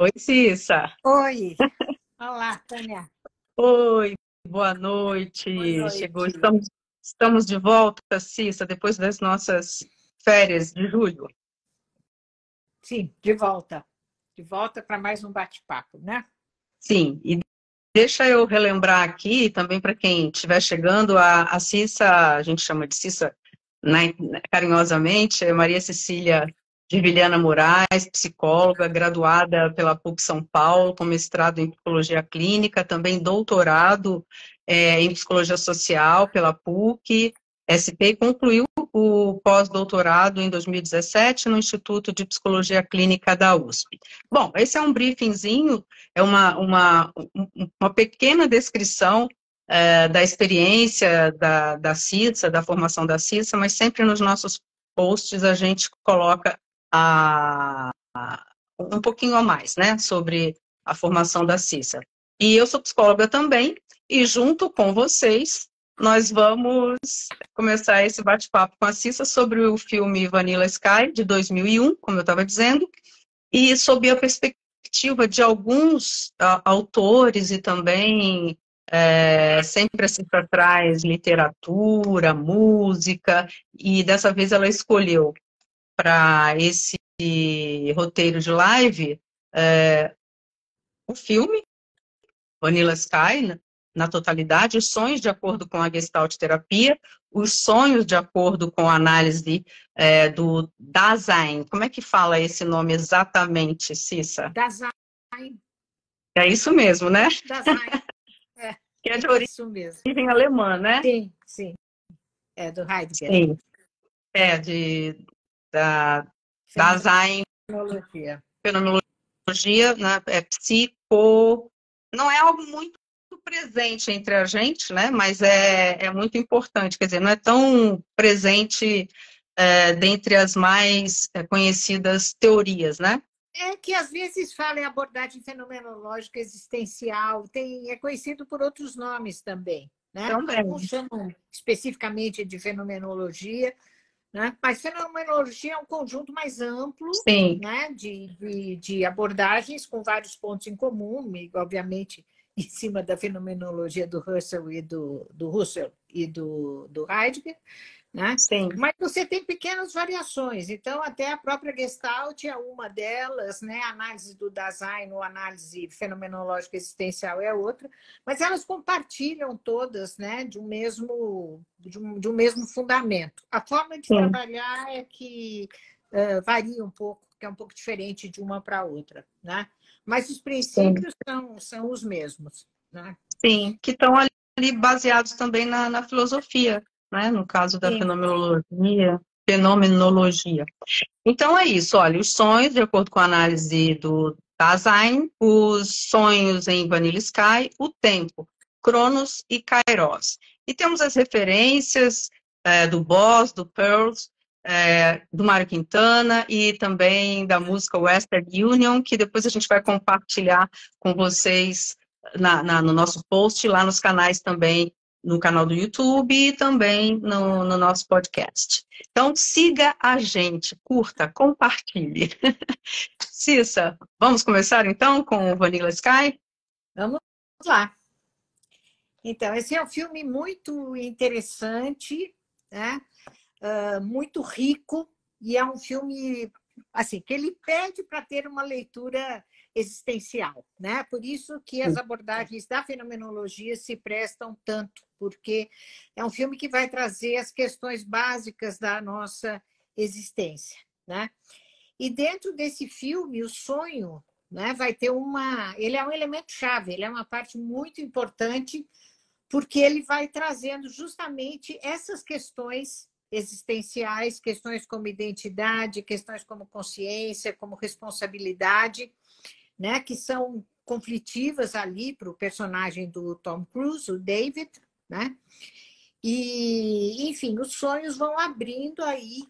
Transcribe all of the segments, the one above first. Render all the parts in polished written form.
Oi, Cissa. Oi, olá, Tânia. Oi, boa Boa noite. Chegou, noite. estamos de volta, Cissa, depois das nossas férias de julho. Sim, de volta. De volta para mais um bate-papo, né? Sim, e deixa eu relembrar aqui, também para quem estiver chegando, a Cissa, a gente chama de Cissa, né, carinhosamente, é Maria Cecília de Vilhena Moraes, psicóloga, graduada pela PUC São Paulo, com mestrado em psicologia clínica, também doutorado em psicologia social pela PUC, SP, e concluiu o pós-doutorado em 2017 no Instituto de Psicologia Clínica da USP. Bom, esse é um briefingzinho, é uma pequena descrição da experiência da Cissa, da formação da Cissa, mas sempre nos nossos posts a gente coloca um pouquinho a mais, né, sobre a formação da Cissa. E eu sou psicóloga também, e junto com vocês, nós vamos começar esse bate-papo com a Cissa sobre o filme Vanilla Sky, de 2001, como eu estava dizendo, e sob a perspectiva de alguns autores e também sempre assim para trás literatura, música, e dessa vez ela escolheu para esse roteiro de live o filme Vanilla Sky, na totalidade, os sonhos de acordo com a Gestalt terapia, os sonhos de acordo com a análise do Dasein. Como é que fala esse nome exatamente, Cissa? Dasein. É isso mesmo, né? Dasein. É, Que é de é isso mesmo. origem alemã, né? Sim, sim. É do Heidegger. Sim. Da Dasein, Fenomenologia. fenomenologia, né? É psico... Não é algo muito presente entre a gente, né? Mas é muito importante, quer dizer, não é tão presente dentre as mais conhecidas teorias, né? É que às vezes fala em abordagem fenomenológica existencial, é conhecido por outros nomes também, né? Alguns Também. chamam especificamente de fenomenologia, né? Mas fenomenologia é um conjunto mais amplo, Sim, né? de abordagens com vários pontos em comum, e, obviamente, em cima da fenomenologia do Russell e do Heidegger, né? sim, Mas você tem pequenas variações, então até a própria Gestalt é uma delas, né? A análise do Dasein ou análise fenomenológica existencial é outra, mas elas compartilham todas, né, de um mesmo fundamento. A forma de sim, trabalhar é que varia um pouco, que é um pouco diferente de uma para outra, né? Mas os sim, princípios são os mesmos, né? sim, que estão ali baseados também na filosofia, né? No caso da Sim. fenomenologia. Então é isso, olha, os sonhos, de acordo com a análise do Dasein, os sonhos em Vanilla Sky, o tempo, Cronos e Kairos. E temos as referências do Boss, do Pearls, do Mário Quintana e também da música Western Union, que depois a gente vai compartilhar com vocês no nosso post, lá nos canais também, no canal do YouTube e também no nosso podcast. Então, siga a gente, curta, compartilhe. Cissa, vamos começar então com o Vanilla Sky? Vamos lá. Então, esse é um filme muito interessante, né? Muito rico, e é um filme assim que ele pede para ter uma leitura existencial, né? Por isso que as abordagens da fenomenologia se prestam tanto, porque é um filme que vai trazer as questões básicas da nossa existência, né? E dentro desse filme, o sonho, né, vai ter ele é um elemento chave, ele é uma parte muito importante, porque ele vai trazendo justamente essas questões existenciais, questões como identidade, questões como consciência, como responsabilidade, né, que são conflitivas ali para o personagem do Tom Cruise, o David, né? E, enfim, os sonhos vão abrindo aí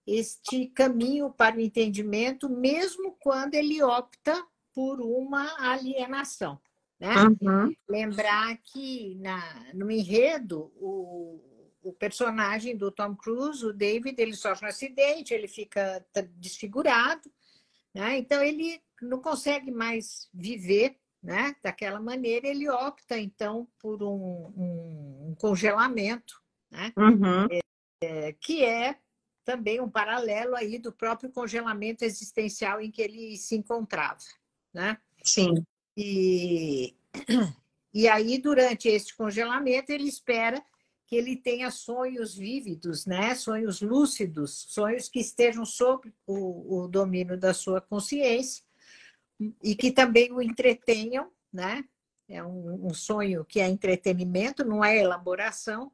este caminho para o entendimento, mesmo quando ele opta por uma alienação, né? Uhum, Lembrar que no enredo, o personagem do Tom Cruise, o David, ele sofre um acidente, ele fica desfigurado, né? Então ele não consegue mais viver, né, daquela maneira, ele opta, então, por um congelamento, né, Uhum. que é também um paralelo aí do próprio congelamento existencial em que ele se encontrava, né? Sim. E, e aí, durante este congelamento, ele espera que ele tenha sonhos vívidos, né? Sonhos lúcidos, sonhos que estejam sob o domínio da sua consciência e que também o entretenham, né? É um sonho que é entretenimento, não é elaboração,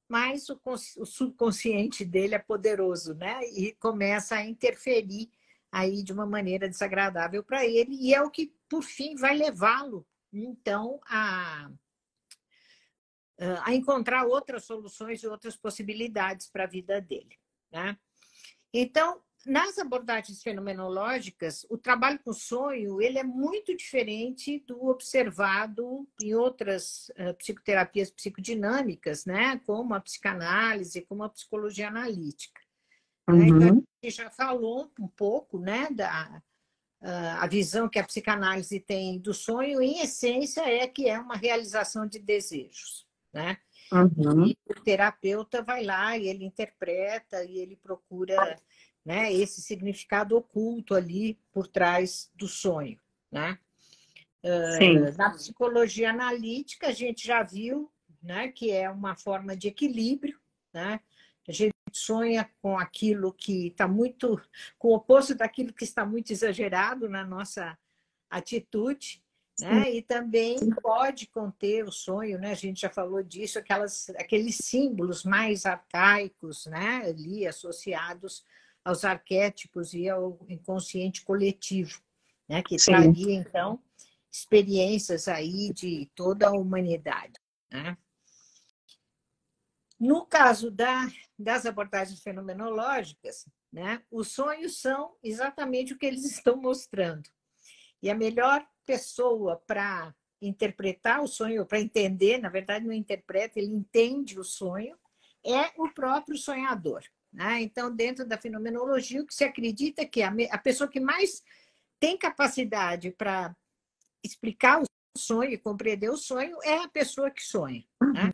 mas o subconsciente dele é poderoso, né? E começa a interferir aí de uma maneira desagradável para ele, e é o que, por fim, vai levá-lo, então, a encontrar outras soluções e outras possibilidades para a vida dele, né? Então, nas abordagens fenomenológicas, o trabalho com o sonho ele é muito diferente do observado em outras psicoterapias psicodinâmicas, né? Como a psicanálise, como a psicologia analítica. Né? Então, Uhum. a gente já falou um pouco, né, a visão que a psicanálise tem do sonho, em essência, é que é uma realização de desejos, né? Uhum. E o terapeuta vai lá e ele interpreta e ele procura, né, esse significado oculto ali por trás do sonho, né? Sim. Na psicologia analítica, a gente já viu, né, que é uma forma de equilíbrio, né? A gente sonha com aquilo que está muito, com o oposto daquilo que está muito exagerado na nossa atitude, Sim. né? E também pode conter o sonho, né? A gente já falou disso, aqueles símbolos mais arcaicos, né? Ali associados aos arquétipos e ao inconsciente coletivo, né? Que Sim. traria, então, experiências aí de toda a humanidade, né? No caso das abordagens fenomenológicas, né? Os sonhos são exatamente o que eles estão mostrando. E a melhor pessoa para interpretar o sonho, para entender, na verdade, não interpreta, ele entende o sonho, é o próprio sonhador, né? Então, dentro da fenomenologia, o que se acredita é que a pessoa que mais tem capacidade para explicar o sonho e compreender o sonho é a pessoa que sonha, Uhum. né?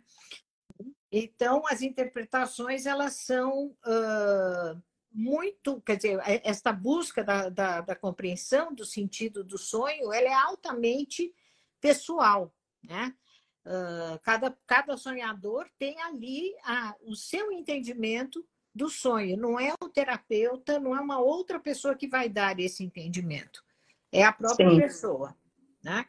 Então, as interpretações, elas são muito, quer dizer, esta busca da compreensão do sentido do sonho, ela é altamente pessoal, né? Cada sonhador tem ali o seu entendimento do sonho, não é o terapeuta, não é uma outra pessoa que vai dar esse entendimento, é a própria Sim. pessoa, né?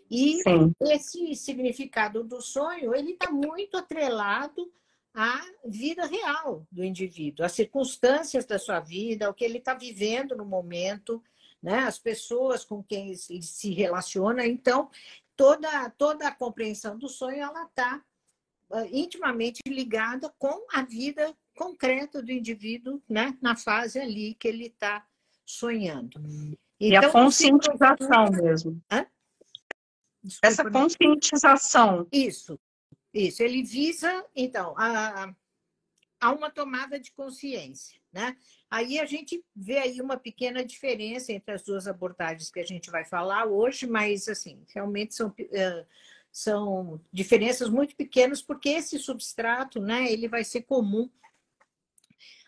E Sim. esse significado do sonho, ele está muito atrelado à vida real do indivíduo, às circunstâncias da sua vida, ao que ele está vivendo no momento, né? As pessoas com quem ele se relaciona. Então, toda a compreensão do sonho ela está intimamente ligada com a vida concreta do indivíduo, né? Na fase ali que ele está sonhando. E a Então, não se conscientização procura... mesmo. Hã? Essa Desculpa, conscientização. Isso. Ele visa, então, a uma tomada de consciência, né? Aí a gente vê aí uma pequena diferença entre as duas abordagens que a gente vai falar hoje, mas, assim, realmente são diferenças muito pequenas, porque esse substrato, né, ele vai ser comum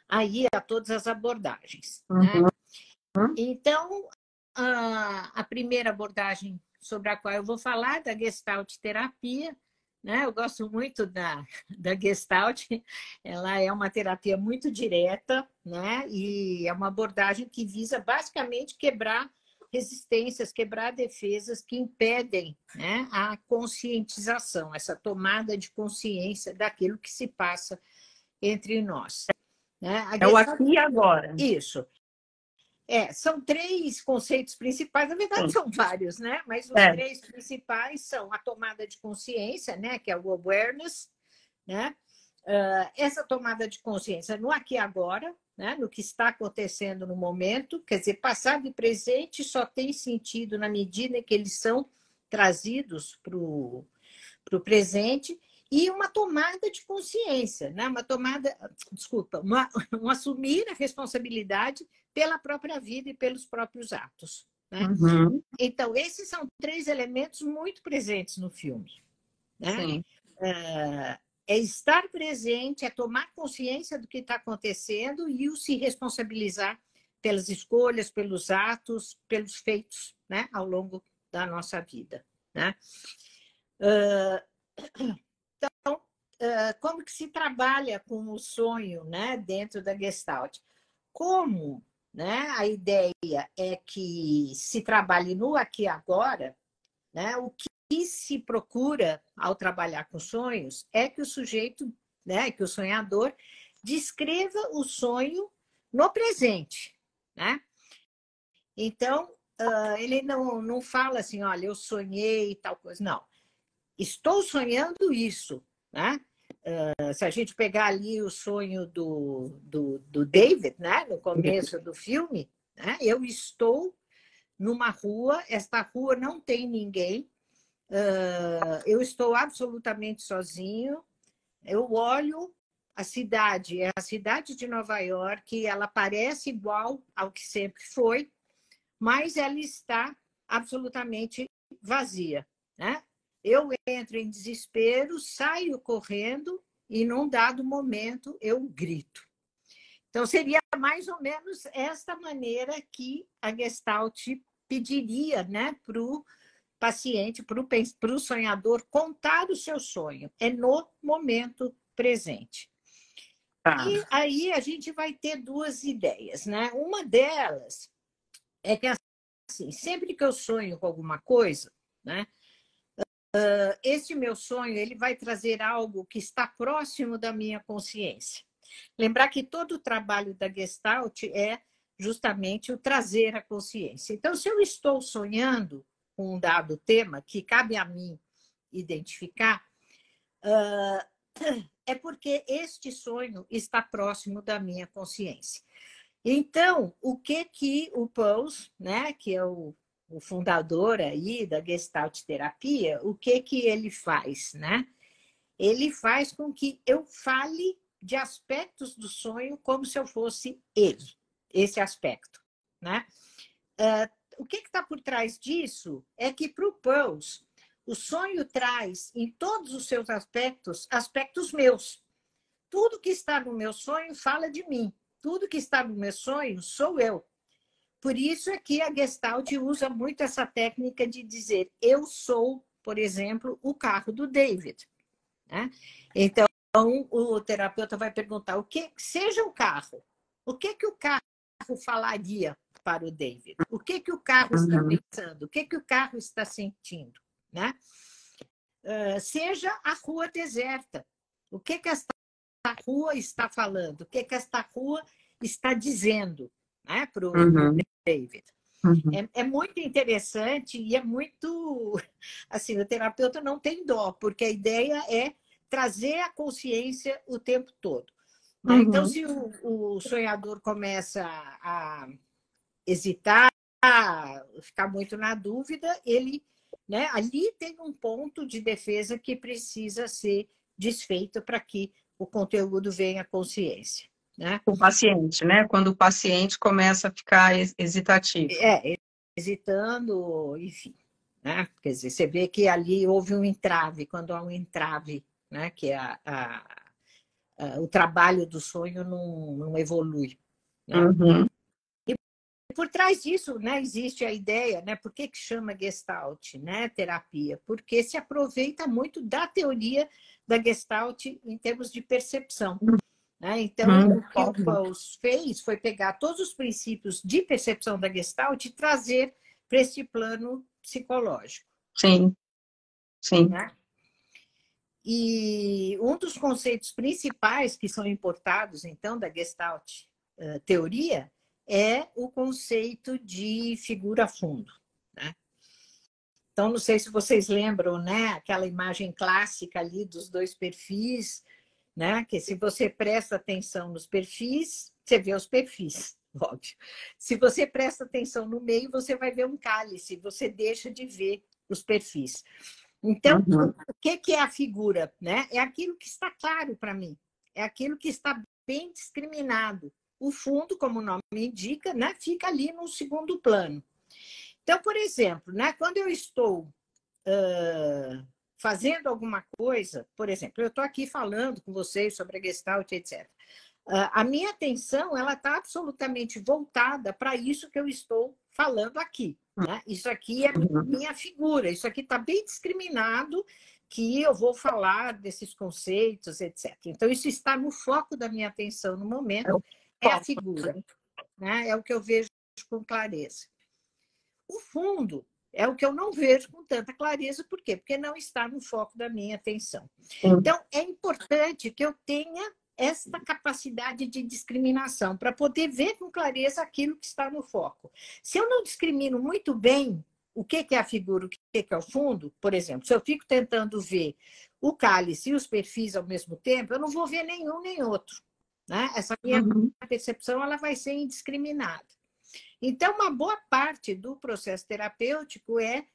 aí a todas as abordagens, né? Uhum. Então, a primeira abordagem sobre a qual eu vou falar, da Gestalt terapia, né? Eu gosto muito da Gestalt, ela é uma terapia muito direta, né? E é uma abordagem que visa basicamente quebrar resistências, quebrar defesas que impedem, né, a conscientização, essa tomada de consciência daquilo que se passa entre nós, né? A É o Gestalt... aqui e agora. Isso. São três conceitos principais, na verdade Sim. são vários, né? Mas os três principais são a tomada de consciência, né? Que é o awareness, né? Essa tomada de consciência no aqui e agora, né? No que está acontecendo no momento, quer dizer, passado e presente só tem sentido na medida em que eles são trazidos para o presente, e uma tomada de consciência, né? Um assumir a responsabilidade pela própria vida e pelos próprios atos, né? Então, esses são 3 elementos muito presentes no filme, né? Sim. É estar presente, é tomar consciência do que está acontecendo e o se responsabilizar pelas escolhas, pelos atos, pelos feitos, né, ao longo da nossa vida, né? Então, como que se trabalha com o sonho, né, dentro da Gestalt? Como, né, a ideia é que se trabalhe no aqui e agora, né, o que se procura ao trabalhar com sonhos é que o sujeito, né, que o sonhador, descreva o sonho no presente, né? Então, ele não fala assim, olha, eu sonhei e tal coisa. Não. Estou sonhando isso, né? Se a gente pegar ali o sonho do David, né, no começo do filme, né, eu estou numa rua, esta rua não tem ninguém, eu estou absolutamente sozinho, eu olho a cidade, é a cidade de Nova York, ela parece igual ao que sempre foi, mas ela está absolutamente vazia, né? Eu entro em desespero, saio correndo e, num dado momento, eu grito. Então, seria mais ou menos esta maneira que a Gestalt pediria, né, para o paciente, para o sonhador, contar o seu sonho. É no momento presente. Tá. E aí a gente vai ter 2 ideias, né? Uma delas é que, assim, sempre que eu sonho com alguma coisa, né, este meu sonho ele vai trazer algo que está próximo da minha consciência. Lembrar que todo o trabalho da Gestalt é justamente o trazer a consciência. Então, se eu estou sonhando com um dado tema que cabe a mim identificar, é porque este sonho está próximo da minha consciência. Então, o que o Peirce, né, que é o fundador aí da Gestalt terapia, o que ele faz, né? Ele faz com que eu fale de aspectos do sonho como se eu fosse ele, esse aspecto, né? O que está por trás disso é que, para o Peirce, o sonho traz, em todos os seus aspectos, aspectos meus. Tudo que está no meu sonho fala de mim. Tudo que está no meu sonho sou eu. Por isso é que a Gestalt usa muito essa técnica de dizer eu sou, por exemplo, o carro do David, né? Então, o terapeuta vai perguntar o que seja o carro. O que o carro falaria para o David? O que o carro está pensando? O que o carro está sentindo, né? Seja a rua deserta. O que esta rua está falando? O que esta rua está dizendo, né, para o David? É muito interessante e é muito... Assim, o terapeuta não tem dó, porque a ideia é trazer a consciência o tempo todo. Né? Então, se o sonhador começa a hesitar, a ficar muito na dúvida, ele, né, ali tem um ponto de defesa que precisa ser desfeito para que o conteúdo venha à consciência. Né? O paciente, né? Quando o paciente começa a ficar hesitativo. Hesitando, enfim. Né? Quer dizer, você vê que ali houve um entrave, quando há um entrave, né? Que é o trabalho do sonho não evolui. Né? E por trás disso, né, existe a ideia, né? Por que chama Gestalt, né, terapia? Porque se aproveita muito da teoria da Gestalt em termos de percepção. Né? Então, o que o Peirce fez foi pegar todos os princípios de percepção da Gestalt e trazer para esse plano psicológico. Sim, sim. Né? E um dos conceitos principais que são importados, então, da Gestalt teoria é o conceito de figura-fundo. Né? Então, não sei se vocês lembram, né, aquela imagem clássica ali dos 2 perfis, né? Que se você presta atenção nos perfis, você vê os perfis, óbvio. Se você presta atenção no meio, você vai ver um cálice, você deixa de ver os perfis. Então, o que é a figura? Né? É aquilo que está claro para mim, é aquilo que está bem discriminado. O fundo, como o nome indica, né, fica ali no segundo plano. Então, por exemplo, né, quando eu estou fazendo alguma coisa, por exemplo, eu estou aqui falando com vocês sobre a Gestalt, etc. A minha atenção ela está absolutamente voltada para isso que eu estou falando aqui. Né? Isso aqui é minha figura, isso aqui está bem discriminado que eu vou falar desses conceitos, etc. Então, isso está no foco da minha atenção no momento, é a figura. Né? É o que eu vejo com clareza. O fundo é o que eu não vejo com tanta clareza. Por quê? Porque não está no foco da minha atenção. Então, é importante que eu tenha esta capacidade de discriminação para poder ver com clareza aquilo que está no foco. Se eu não discrimino muito bem o que é a figura, o que é o fundo, por exemplo, se eu fico tentando ver o cálice e os perfis ao mesmo tempo, eu não vou ver nenhum nem outro. Né? Essa minha percepção ela vai ser indiscriminada. Então, uma boa parte do processo terapêutico é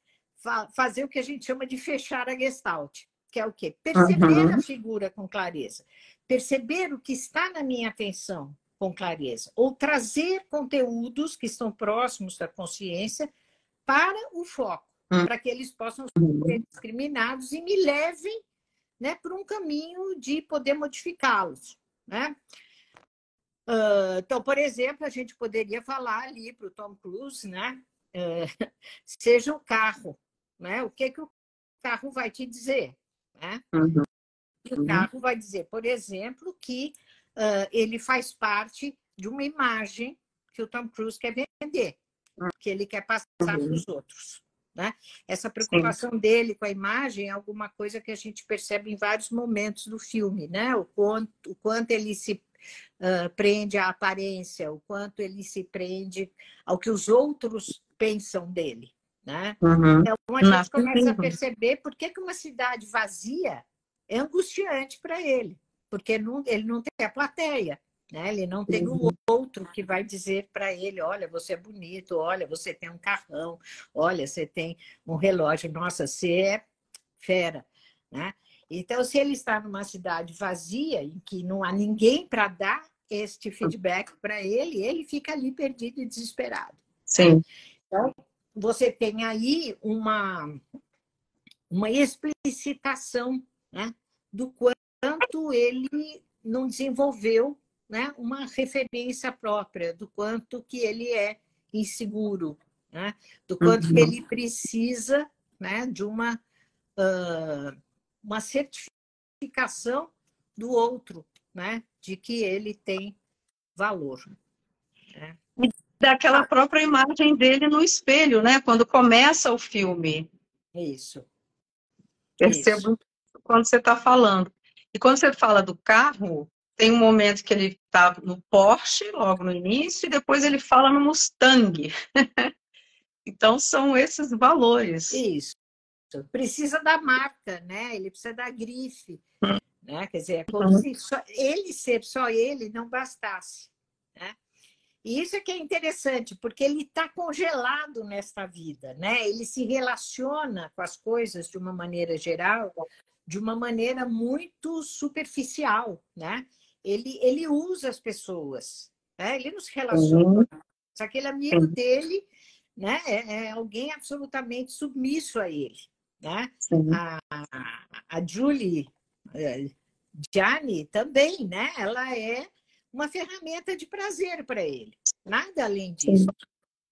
fazer o que a gente chama de fechar a gestalt, que é o quê? Perceber a figura com clareza, perceber o que está na minha atenção com clareza, ou trazer conteúdos que estão próximos da consciência para o foco, para que eles possam ser discriminados e me levem, né, para um caminho de poder modificá-los. Né? Então, por exemplo, a gente poderia falar ali para o Tom Cruise, né? Seja o carro, né? O que o carro vai te dizer? Né? O carro vai dizer, por exemplo, que ele faz parte de uma imagem que o Tom Cruise quer vender, que ele quer passar para os outros. Né? Essa preocupação dele com a imagem é alguma coisa que a gente percebe em vários momentos do filme, né? O quanto ele se prende à aparência, o quanto ele se prende ao que os outros pensam dele. Né? Então, a gente começa a perceber por que uma cidade vazia é angustiante para ele, porque ele não tem a plateia, né? Ele não tem o outro que vai dizer para ele, olha, você é bonito, olha, você tem um carrão, olha, você tem um relógio, nossa, você é fera. Né? Então, se ele está numa cidade vazia, em que não há ninguém para dar este feedback para ele, ele fica ali perdido e desesperado. Sim. Né? Então, você tem aí uma explicitação, né, do quanto ele não desenvolveu, né, uma referência própria, do quanto que ele é inseguro, né, do quanto que ele precisa, né, de uma certificação do outro, né, de que ele tem valor. Né? Daquela própria imagem dele no espelho, né? Quando começa o filme. Isso. Percebo quando você está falando. E quando você fala do carro, tem um momento que ele está no Porsche, logo no início, e depois ele fala no Mustang. Então, são esses valores. Isso. Precisa da marca, né? Ele precisa da grife. Né? Quer dizer, é como se ele ser só ele não bastasse. Né? E isso é que é interessante, porque ele está congelado nesta vida. Né? Ele se relaciona com as coisas de uma maneira geral, de uma maneira muito superficial. Né? Ele usa as pessoas, né? Ele não se relaciona. Só aquele amigo dele, né, é alguém absolutamente submisso a ele. Né? A Julie Jani também, né? Ela é uma ferramenta de prazer para ele, nada além disso.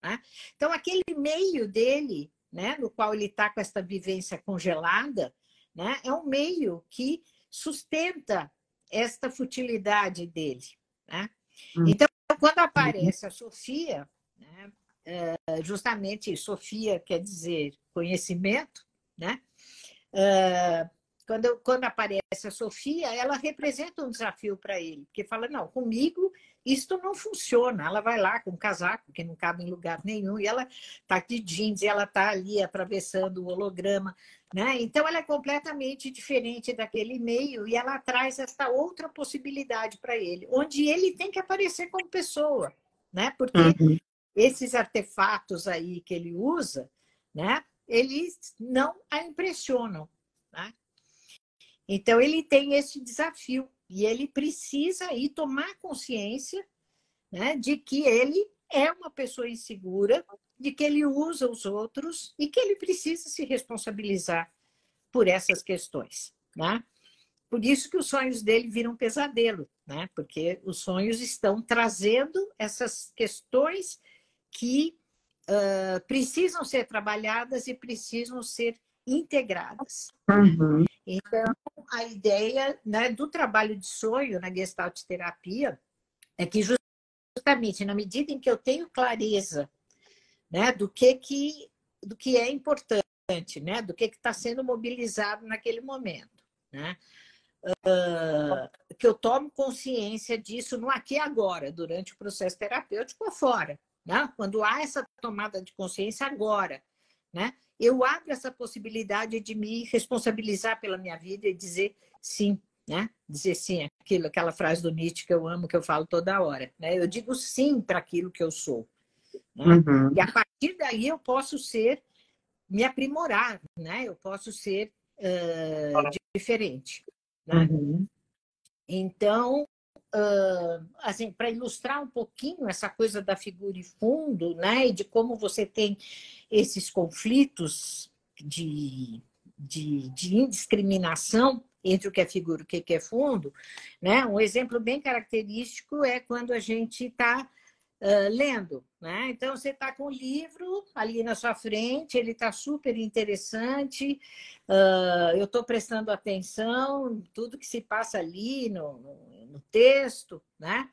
Né? Então, aquele meio dele, né, no qual ele está com essa vivência congelada, né, é um meio que sustenta esta futilidade dele. Né? Então, quando aparece a Sofia, né, justamente Sofia quer dizer conhecimento, né? Quando aparece a Sofia, ela representa um desafio para ele, porque fala, não, comigo isto não funciona. Ela vai lá com um casaco que não cabe em lugar nenhum, e ela está de jeans, e ela está ali atravessando o holograma. Né? Então, ela é completamente diferente daquele meio, e ela traz essa outra possibilidade para ele, onde ele tem que aparecer como pessoa, né? Porque esses artefatos aí que ele usa, né, eles não a impressionam. Né? Então, ele tem esse desafio e ele precisa aí tomar consciência, né, de que ele é uma pessoa insegura de que ele usa os outros e que ele precisa se responsabilizar por essas questões, né? Por isso que os sonhos dele viram um pesadelo, né? Porque os sonhos estão trazendo essas questões que precisam ser trabalhadas e precisam ser integradas. Uhum. Então, a ideia, né, do trabalho de sonho na Gestalt terapia é que justamente na medida em que eu tenho clareza, né, do que é importante, né, do que está sendo mobilizado naquele momento, né, que eu tomo consciência disso no aqui e agora, durante o processo terapêutico ou fora, né? Quando há essa tomada de consciência agora, né? Eu abro essa possibilidade de me responsabilizar pela minha vida e dizer sim, né? Dizer sim, aquela frase do Nietzsche que eu amo, que eu falo toda hora, né? Eu digo sim para aquilo que eu sou, né? Uhum. E a partir daí eu posso me aprimorar, né? Eu posso ser diferente, né? Uhum. Então, assim, para ilustrar um pouquinho essa coisa da figura e fundo, né, e de como você tem esses conflitos de indiscriminação entre o que é figura e o que é fundo, né? Um exemplo bem característico é quando a gente está lendo, né? Então, você está com o livro ali na sua frente, ele está super interessante, eu estou prestando atenção em tudo que se passa ali no texto, né?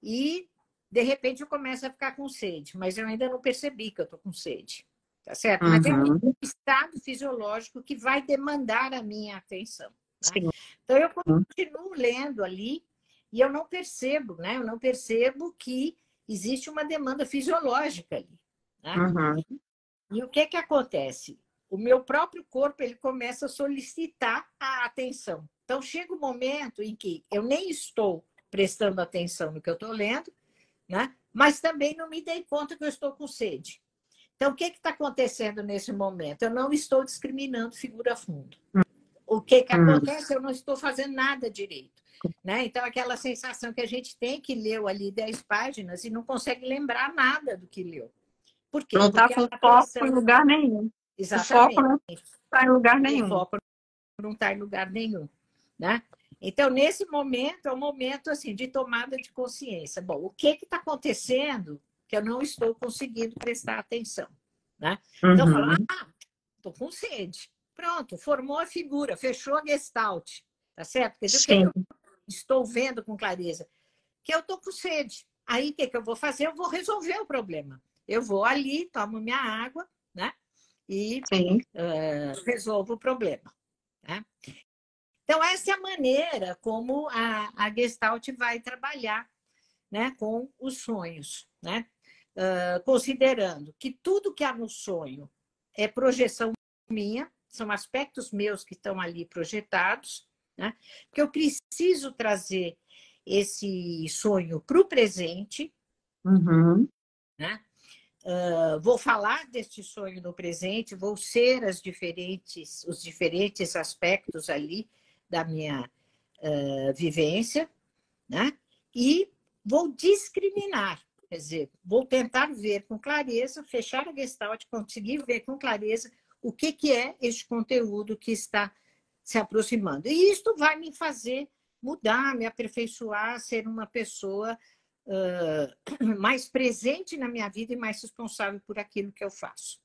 E, de repente, eu começo a ficar com sede, mas eu ainda não percebi que eu estou com sede, tá certo? Mas é um Uhum. estado fisiológico que vai demandar a minha atenção, né? Sim. Então, eu continuo lendo ali e eu não percebo, né? Eu não percebo que existe uma demanda fisiológica ali, né? Uhum. E o que acontece? O meu próprio corpo ele começa a solicitar a atenção. Então, chega um momento em que eu nem estou prestando atenção no que eu estou lendo, né? Mas também não me dei conta que eu estou com sede. Então, o que está acontecendo nesse momento? Eu não estou discriminando figura-fundo. O que acontece? Eu não estou fazendo nada direito, né? Então, aquela sensação que a gente tem que leu ali 10 páginas e não consegue lembrar nada do que leu. Por quê? Não está Porque com a foco em atenção... lugar nenhum. O foco Exatamente. não está em lugar O nenhum. foco não está em lugar nenhum, né? Então, nesse momento, é um momento assim, de tomada de consciência. Bom, o que está acontecendo que eu não estou conseguindo prestar atenção, né? Então, eu falo, Uhum. estou com sede. Pronto, formou a figura, fechou a gestalt, tá certo? Quer dizer, o que Sim. eu estou vendo com clareza? Que eu estou com sede. Aí, o que eu vou fazer? Eu vou resolver o problema. Eu vou ali, tomo minha água, né? E resolvo o problema, né? Então, essa é a maneira como a Gestalt vai trabalhar, né, com os sonhos, né? Considerando que tudo que há no sonho é projeção minha, são aspectos meus que estão ali projetados, né? Que eu preciso trazer esse sonho para o presente, Uhum. né? Vou falar deste sonho no presente, vou ser os diferentes aspectos ali da minha vivência, né? E vou discriminar, quer dizer, vou tentar ver com clareza, fechar a gestalt, conseguir ver com clareza o que é este conteúdo que está se aproximando. E isto vai me fazer mudar, me aperfeiçoar, ser uma pessoa mais presente na minha vida e mais responsável por aquilo que eu faço.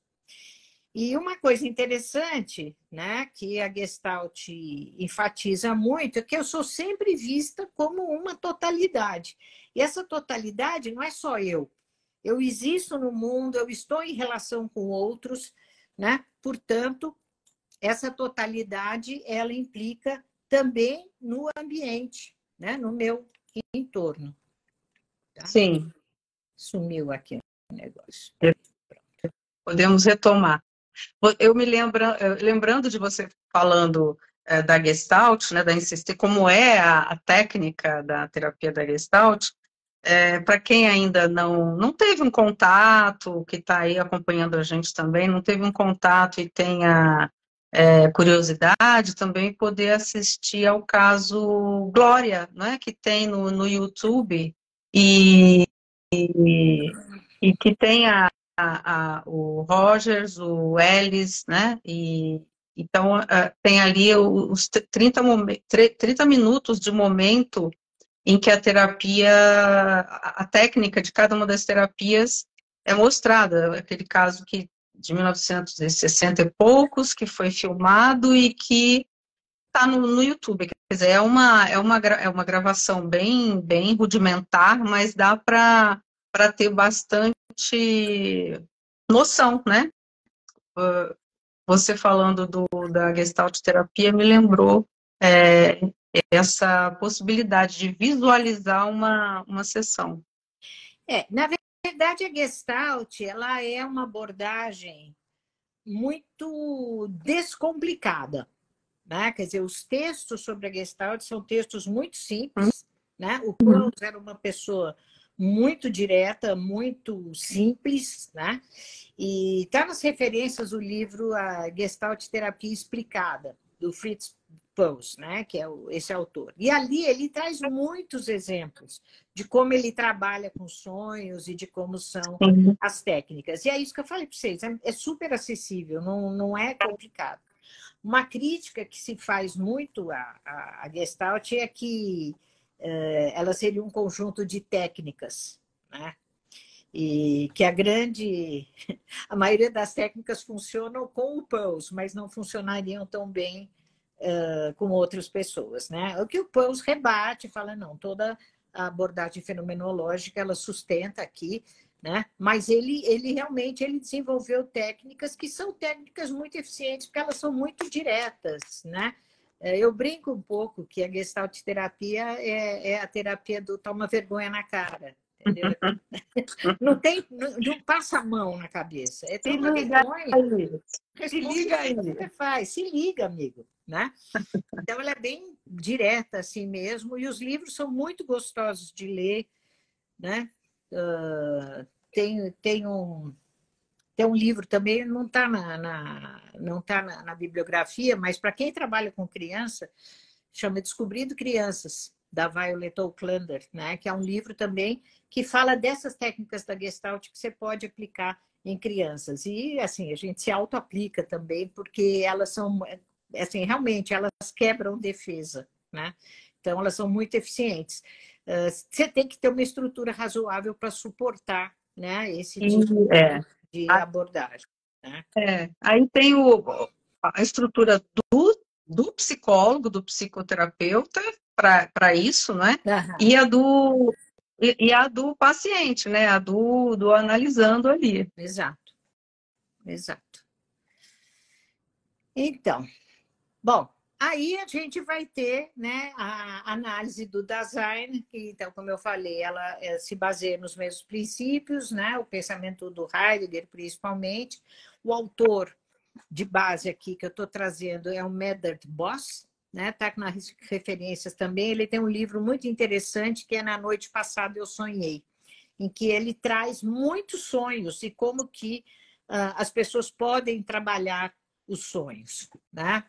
E uma coisa interessante, né, que a Gestalt enfatiza muito, é que eu sou sempre vista como uma totalidade. E essa totalidade não é só eu. Eu existo no mundo, eu estou em relação com outros, né? Portanto, essa totalidade, ela implica também no ambiente, né? No meu entorno. Tá? Sim. Sumiu aqui o negócio. Podemos retomar. Eu me lembrando de você falando da Gestalt, né, da insistir, como é a técnica da terapia da Gestalt, para quem ainda não teve um contato, que está aí acompanhando a gente também, não teve um contato e tenha curiosidade, também poder assistir ao caso Glória, né, que tem no YouTube, e que tem o Rogers, o Ellis, né? Então, tem ali os 30 minutos de momento em que a terapia, a técnica de cada uma das terapias é mostrada. Aquele caso de 1960 e poucos, que foi filmado e que está no YouTube. Quer dizer, é uma gravação bem rudimentar, mas dá para ter bastante noção, né? Você falando da Gestalt terapia me lembrou essa possibilidade de visualizar uma sessão. Na verdade, a Gestalt, ela é uma abordagem muito descomplicada, né? Quer dizer, os textos sobre a Gestalt são textos muito simples, né? O Pearls era uma pessoa muito direta, muito simples, né? E está nas referências do livro A Gestalt Terapia Explicada, do Fritz Perls, né? Que é esse autor. E ali ele traz muitos exemplos de como ele trabalha com sonhos e de como são as técnicas. E é isso que eu falei para vocês, é super acessível, não é complicado. Uma crítica que se faz muito à Gestalt é que ela seria um conjunto de técnicas, né? E que a maioria das técnicas funcionam com o Pearls, mas não funcionariam tão bem com outras pessoas, né? O que o Pearls rebate, fala, não, toda a abordagem fenomenológica, ela sustenta aqui, né? Mas ele realmente desenvolveu técnicas que são técnicas muito eficientes, porque elas são muito diretas, né? Eu brinco um pouco que a Gestalt terapia é a terapia do toma vergonha na cara, entendeu? Não passa a mão na cabeça. É toma vergonha. Se liga aí. Você faz, se liga, amigo, né? Então ela é bem direta assim mesmo, e os livros são muito gostosos de ler, né? Tem um livro também, não está não tá na bibliografia, mas para quem trabalha com criança, chama Descobrindo Crianças, da Violet Auklander, né? Que é um livro também que fala dessas técnicas da Gestalt que você pode aplicar em crianças. E, assim, a gente se auto-aplica também, porque elas são, assim, realmente, elas quebram defesa, né? Então, elas são muito eficientes. Você tem que ter uma estrutura razoável para suportar, né, esse tipo de abordagem, né? Aí tem a estrutura do psicólogo, do psicoterapeuta, para isso, né? E a do paciente, né? A do analisando ali. Exato. Então, bom, aí a gente vai ter, né, a análise do Dasein, que, então, como eu falei, ela se baseia nos mesmos princípios, né? O pensamento do Heidegger, principalmente. O autor de base aqui que eu estou trazendo é o Medard Boss, né? Está nas referências também. Ele tem um livro muito interessante que é Na Noite Passada Eu Sonhei, em que ele traz muitos sonhos e como que as pessoas podem trabalhar os sonhos, né?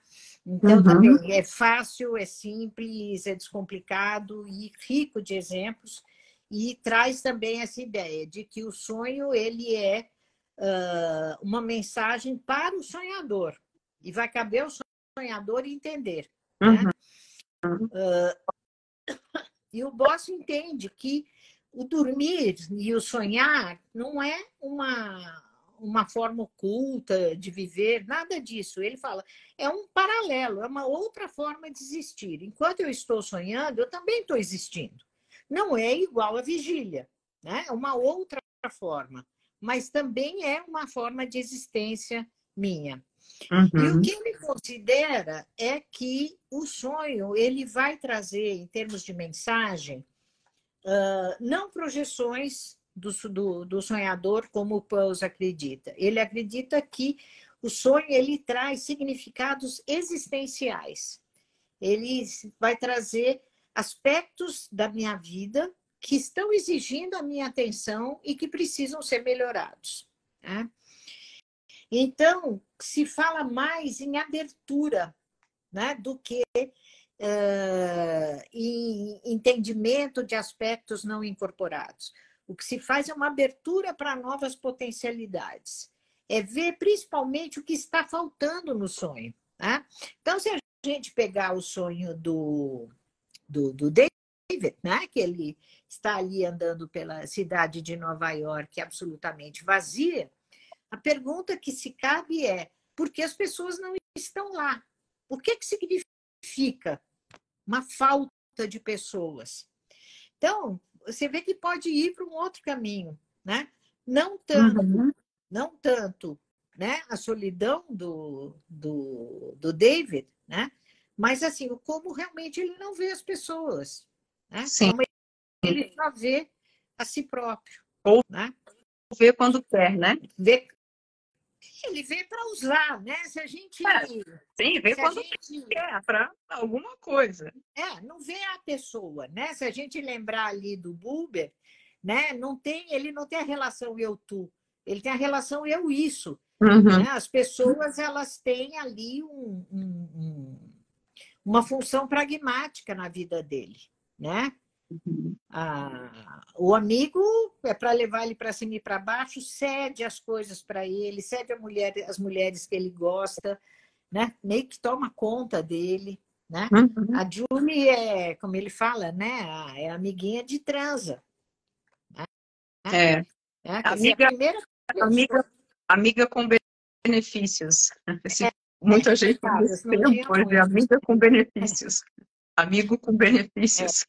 Então, também é fácil, é simples, é descomplicado e rico de exemplos, e traz também essa ideia de que o sonho ele é uma mensagem para o sonhador, e vai caber ao sonhador entender, né? E o Boss entende que o dormir e o sonhar não é uma forma oculta de viver, nada disso. Ele fala, é um paralelo, é uma outra forma de existir. Enquanto eu estou sonhando, eu também estou existindo. Não é igual à vigília, né? É uma outra forma, mas também é uma forma de existência minha. E o que ele considera é que o sonho ele vai trazer, em termos de mensagem, não projeções do sonhador, como o Pearls acredita. Ele acredita que o sonho ele traz significados existenciais. Ele vai trazer aspectos da minha vida que estão exigindo a minha atenção e que precisam ser melhorados, né? Então, se fala mais em abertura, né, do que em entendimento de aspectos não incorporados. o que se faz é uma abertura para novas potencialidades. É ver principalmente o que está faltando no sonho. Tá? Então, se a gente pegar o sonho do David, né? Que ele está ali andando pela cidade de Nova York absolutamente vazia, a pergunta que se cabe é: por que as pessoas não estão lá? O que significa uma falta de pessoas? Então, você vê que pode ir para um outro caminho, né? Não tanto, não tanto, né? A solidão do David, né? Mas assim, como realmente ele não vê as pessoas, né? Sim. Como ele só vê a si próprio, ou né? vê quando quer, né? Ele vê para usar, né? Se a gente. Sim, vê quando quer, para alguma coisa. Não vê a pessoa, né? Se a gente lembrar ali do Buber, né? Ele não tem a relação eu-tu, ele tem a relação eu-isso. Né? As pessoas, elas têm ali uma função pragmática na vida dele, né? O amigo é para levar ele para cima e para baixo, cede as coisas para ele, cede as mulheres que ele gosta, né? Meio que toma conta dele, né? A Julie é, como ele fala, né? É amiguinha de transa. Né? Amiga com benefícios. Muita gente nesse tempo de amiga com benefícios. Amigo com benefícios.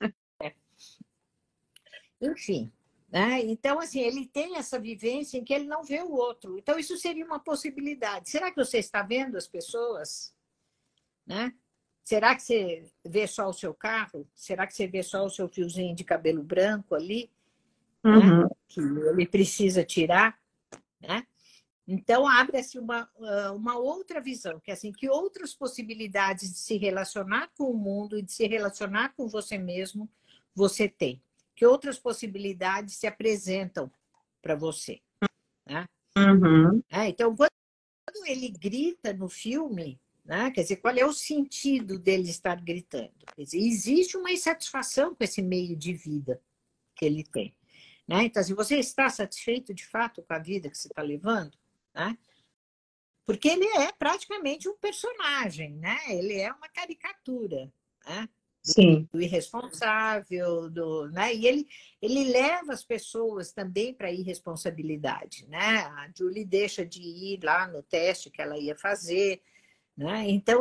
Enfim, né? Então, assim, ele tem essa vivência em que ele não vê o outro. Então, isso seria uma possibilidade. Será que você está vendo as pessoas? Né? Será que você vê só o seu carro? Será que você vê só o seu fiozinho de cabelo branco ali? Né? Que ele precisa tirar? Né? Então, abre-se uma outra visão, que assim, que outras possibilidades de se relacionar com o mundo e de se relacionar com você mesmo você tem. Que outras possibilidades se apresentam para você. Né? Então, quando ele grita no filme, né? Quer dizer, qual é o sentido dele estar gritando? Quer dizer, existe uma insatisfação com esse meio de vida que ele tem. Né? Então, se você está satisfeito de fato com a vida que você está levando, né? Porque ele é praticamente um personagem, né? Ele é uma caricatura, né? Sim. Do irresponsável, né? E ele leva as pessoas também para a irresponsabilidade, né? A Julie deixa de ir lá no teste que ela ia fazer, né? Então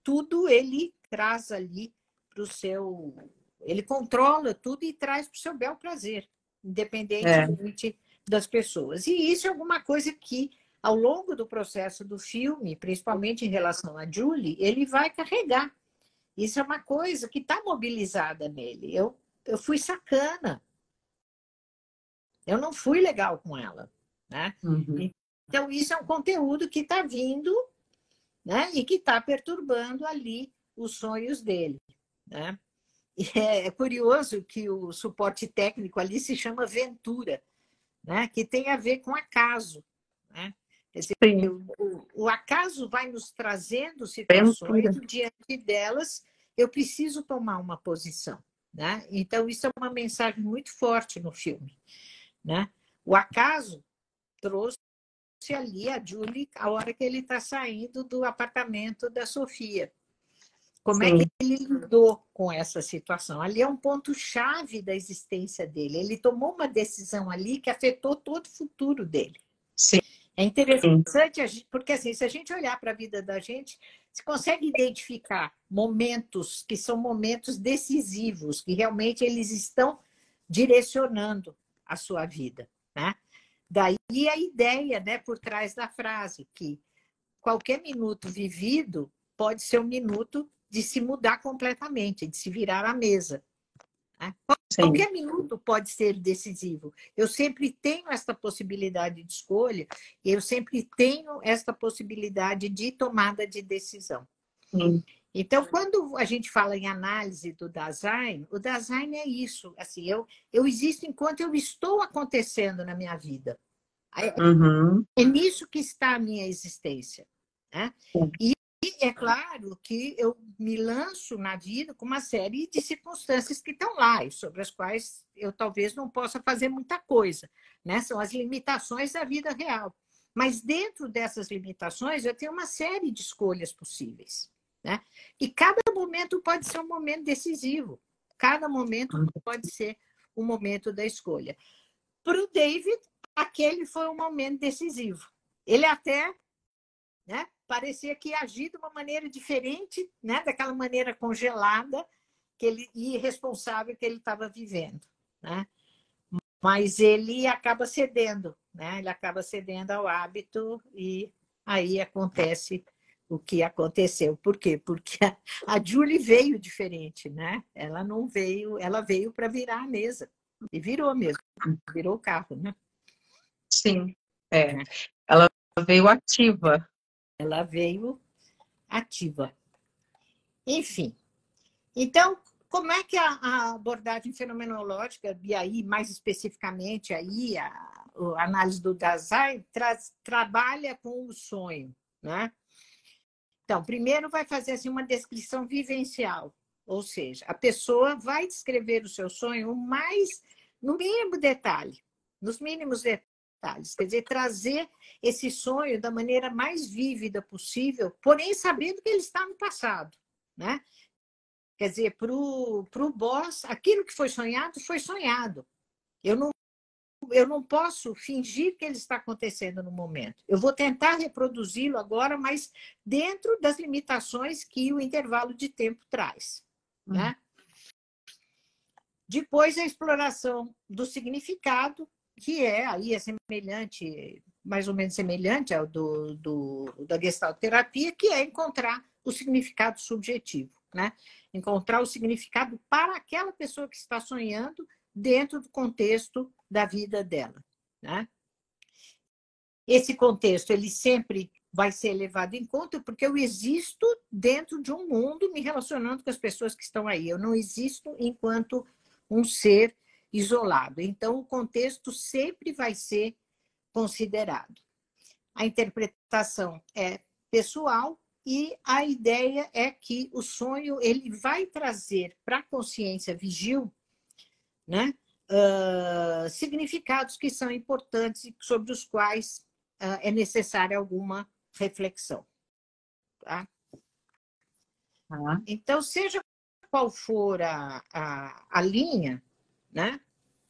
tudo ele traz ali para o seu, ele controla tudo e traz para o seu bel prazer, independentemente das pessoas. E isso é alguma coisa que ao longo do processo do filme, principalmente em relação a Julie, ele vai carregar. Isso é uma coisa que está mobilizada nele. Eu fui sacana. Eu não fui legal com ela. Né? Então, isso é um conteúdo que está vindo, né? E que está perturbando ali os sonhos dele. Né? E é curioso que o suporte técnico ali se chama Ventura, né? Que tem a ver com acaso. Né? Quer dizer, o acaso vai nos trazendo situações e diante delas eu preciso tomar uma posição. Né? Então, isso é uma mensagem muito forte no filme. Né? O acaso trouxe ali a Julie a hora que ele está saindo do apartamento da Sofia. Como é que ele lidou com essa situação? Ali é um ponto-chave da existência dele. Ele tomou uma decisão ali que afetou todo o futuro dele. Sim. É interessante, porque assim, se a gente olhar para a vida da gente, você consegue identificar momentos que são momentos decisivos, que realmente eles estão direcionando a sua vida. Né? Daí a ideia, né, por trás da frase, que qualquer minuto vivido pode ser um minuto de se mudar completamente, de se virar à mesa. Né? Qualquer minuto pode ser decisivo. Eu sempre tenho esta possibilidade de escolha, eu sempre tenho esta possibilidade de tomada de decisão. Então, quando a gente fala em análise do Dasein, o Dasein é isso. Assim, eu existo enquanto eu estou acontecendo na minha vida. É nisso que está a minha existência. Né? E é claro que eu me lanço na vida com uma série de circunstâncias que estão lá e sobre as quais eu talvez não possa fazer muita coisa, né? São as limitações da vida real. Mas dentro dessas limitações eu tenho uma série de escolhas possíveis, né? E cada momento pode ser um momento decisivo. Cada momento pode ser um momento da escolha. Para o David, aquele foi um momento decisivo. Ele até, né, parecia que ia agir de uma maneira diferente, né, daquela maneira congelada e irresponsável que ele estava vivendo, né? Mas ele acaba cedendo, né? Ele acaba cedendo ao hábito e aí acontece o que aconteceu. Por quê? Porque a Julie veio diferente, né? Ela não veio, ela veio para virar a mesa. E virou mesmo, virou o carro, né? Sim, ela veio ativa. Ela veio ativa. Enfim, então, como é que a abordagem fenomenológica, e aí, mais especificamente, aí, a análise do Dasein, trabalha com o sonho, né? Então, primeiro vai fazer assim, uma descrição vivencial, ou seja, a pessoa vai descrever o seu sonho no mínimo detalhe, nos mínimos detalhes, quer dizer, trazer esse sonho da maneira mais vívida possível, porém sabendo que ele está no passado, né? Quer dizer, para o boss, aquilo que foi sonhado, foi sonhado. Eu não posso fingir que ele está acontecendo no momento. Eu vou tentar reproduzi-lo agora, mas dentro das limitações que o intervalo de tempo traz, né? Depois, a exploração do significado, que aí é semelhante, mais ou menos semelhante ao da Gestalt terapia, que é encontrar o significado subjetivo, né? Encontrar o significado para aquela pessoa que está sonhando dentro do contexto da vida dela, né? Esse contexto, ele sempre vai ser levado em conta porque eu existo dentro de um mundo me relacionando com as pessoas que estão aí. Eu não existo enquanto um ser isolado. Então, o contexto sempre vai ser considerado. A interpretação é pessoal e a ideia é que o sonho ele vai trazer para a consciência vigil, né, significados que são importantes e sobre os quais é necessária alguma reflexão. Tá? Então, seja qual for a linha, né,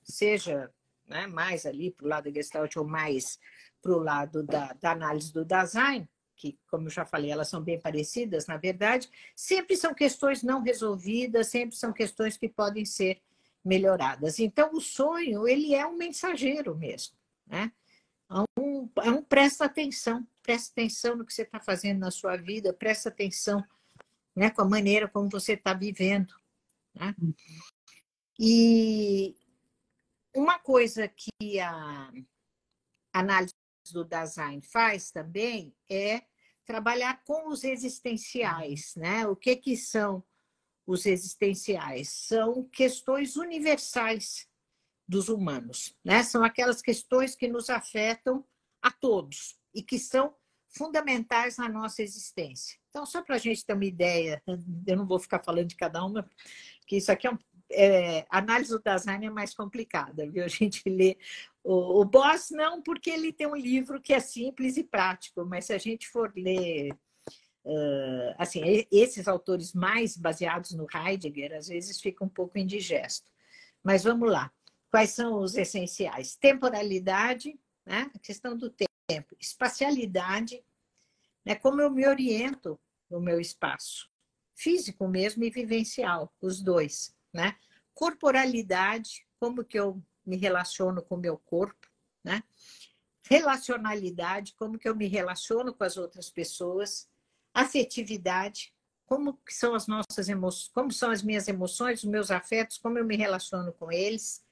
seja, né, mais ali para o lado da Gestalt ou mais para o lado da análise do Dasein, que, como eu já falei, elas são bem parecidas, na verdade, sempre são questões não resolvidas, sempre são questões que podem ser melhoradas. Então, o sonho, ele é um mensageiro mesmo, né? É um presta atenção no que você está fazendo na sua vida, presta atenção, né, com a maneira como você está vivendo, né? E uma coisa que a análise do Dasein faz também é trabalhar com os existenciais, né? O que são os existenciais? São questões universais dos humanos, né? São aquelas questões que nos afetam a todos e que são fundamentais na nossa existência. Então, só para a gente ter uma ideia, eu não vou ficar falando de cada uma, que isso aqui a análise do Dasein é mais complicada, viu? A gente lê o Boss não, porque ele tem um livro que é simples e prático, mas se a gente for ler assim, esses autores mais baseados no Heidegger, às vezes fica um pouco indigesto. Mas vamos lá. Quais são os essenciais? Temporalidade, né? A questão do tempo. Espacialidade, né? Como eu me oriento no meu espaço. Físico mesmo e vivencial, os dois, né? Corporalidade, como que eu me relaciono com o meu corpo, né? Relacionalidade, como que eu me relaciono com as outras pessoas. Afetividade, como são as nossas emoções, como são as minhas emoções, os meus afetos, como eu me relaciono com eles.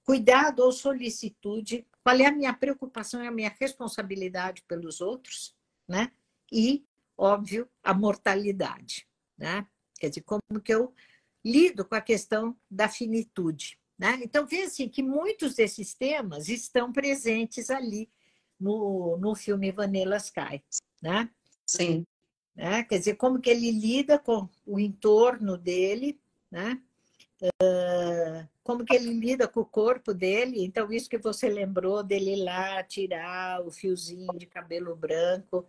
Cuidado ou solicitude, qual é a minha preocupação e a minha responsabilidade pelos outros, né? E, óbvio, a mortalidade, né? Quer dizer, como que eu lido com a questão da finitude, né? Então, veja assim, que muitos desses temas estão presentes ali no filme Vanilla Sky, né? Sim. né? Quer dizer, como que ele lida com o entorno dele, né? Como que ele lida com o corpo dele. Então, isso que você lembrou dele ir lá tirar o fiozinho de cabelo branco,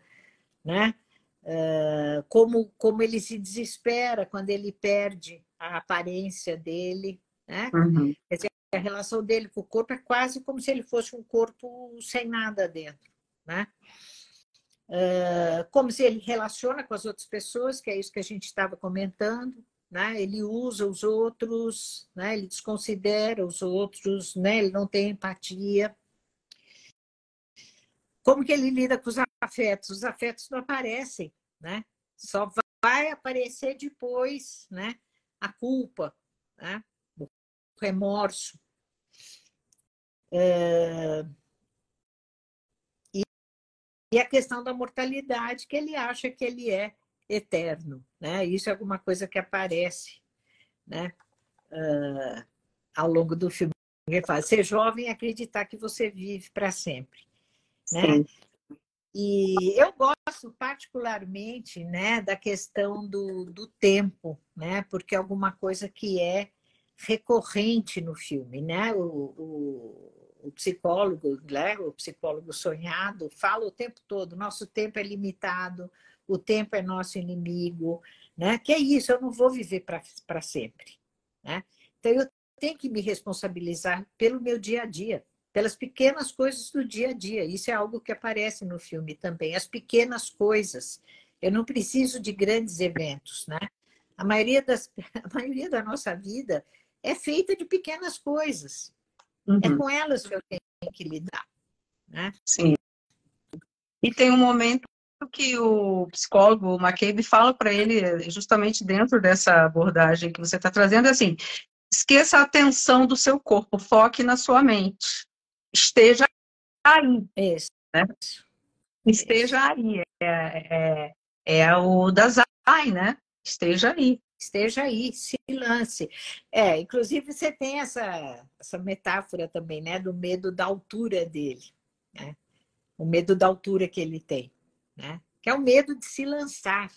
né? Como ele se desespera quando ele perde a aparência dele, né? Uhum. Quer dizer, a relação dele com o corpo é quase como se ele fosse um corpo sem nada dentro, né? Como se ele relaciona com as outras pessoas, que é isso que a gente estava comentando, né? Ele usa os outros, né? Ele desconsidera os outros, né? Ele não tem empatia. Como que ele lida com os afetos? Os afetos não aparecem, né? Só vai aparecer depois, né? A culpa, né? O remorso. E a questão da mortalidade, que ele acha que ele é eterno, né? Isso é alguma coisa que aparece, né? Ao longo do filme. Ele fala, ser jovem é acreditar que você vive para sempre, né? Sim. E eu gosto particularmente, né, da questão do tempo, né? Porque é alguma coisa que é recorrente no filme, né? O psicólogo, né? O psicólogo sonhado fala o tempo todo, nosso tempo é limitado, o tempo é nosso inimigo, né? Que é isso, eu não vou viver para sempre, né? Então eu tenho que me responsabilizar pelo meu dia a dia, pelas pequenas coisas do dia a dia. Isso é algo que aparece no filme também, as pequenas coisas. Eu não preciso de grandes eventos, né? A maioria a maioria da nossa vida é feita de pequenas coisas. É Uhum. com elas que eu tenho que lidar, né? Sim. E tem um momento que o psicólogo, o McCabe, fala para ele, justamente dentro dessa abordagem que você está trazendo, assim, esqueça a tensão do seu corpo, foque na sua mente. Esteja aí, Isso, né? isso. Esteja aí. É o Dazai, né? Esteja aí. Esteja aí, se lance. Inclusive, você tem essa metáfora também, né? Do medo da altura dele, né? O medo da altura que ele tem, né? Que é o medo de se lançar, né?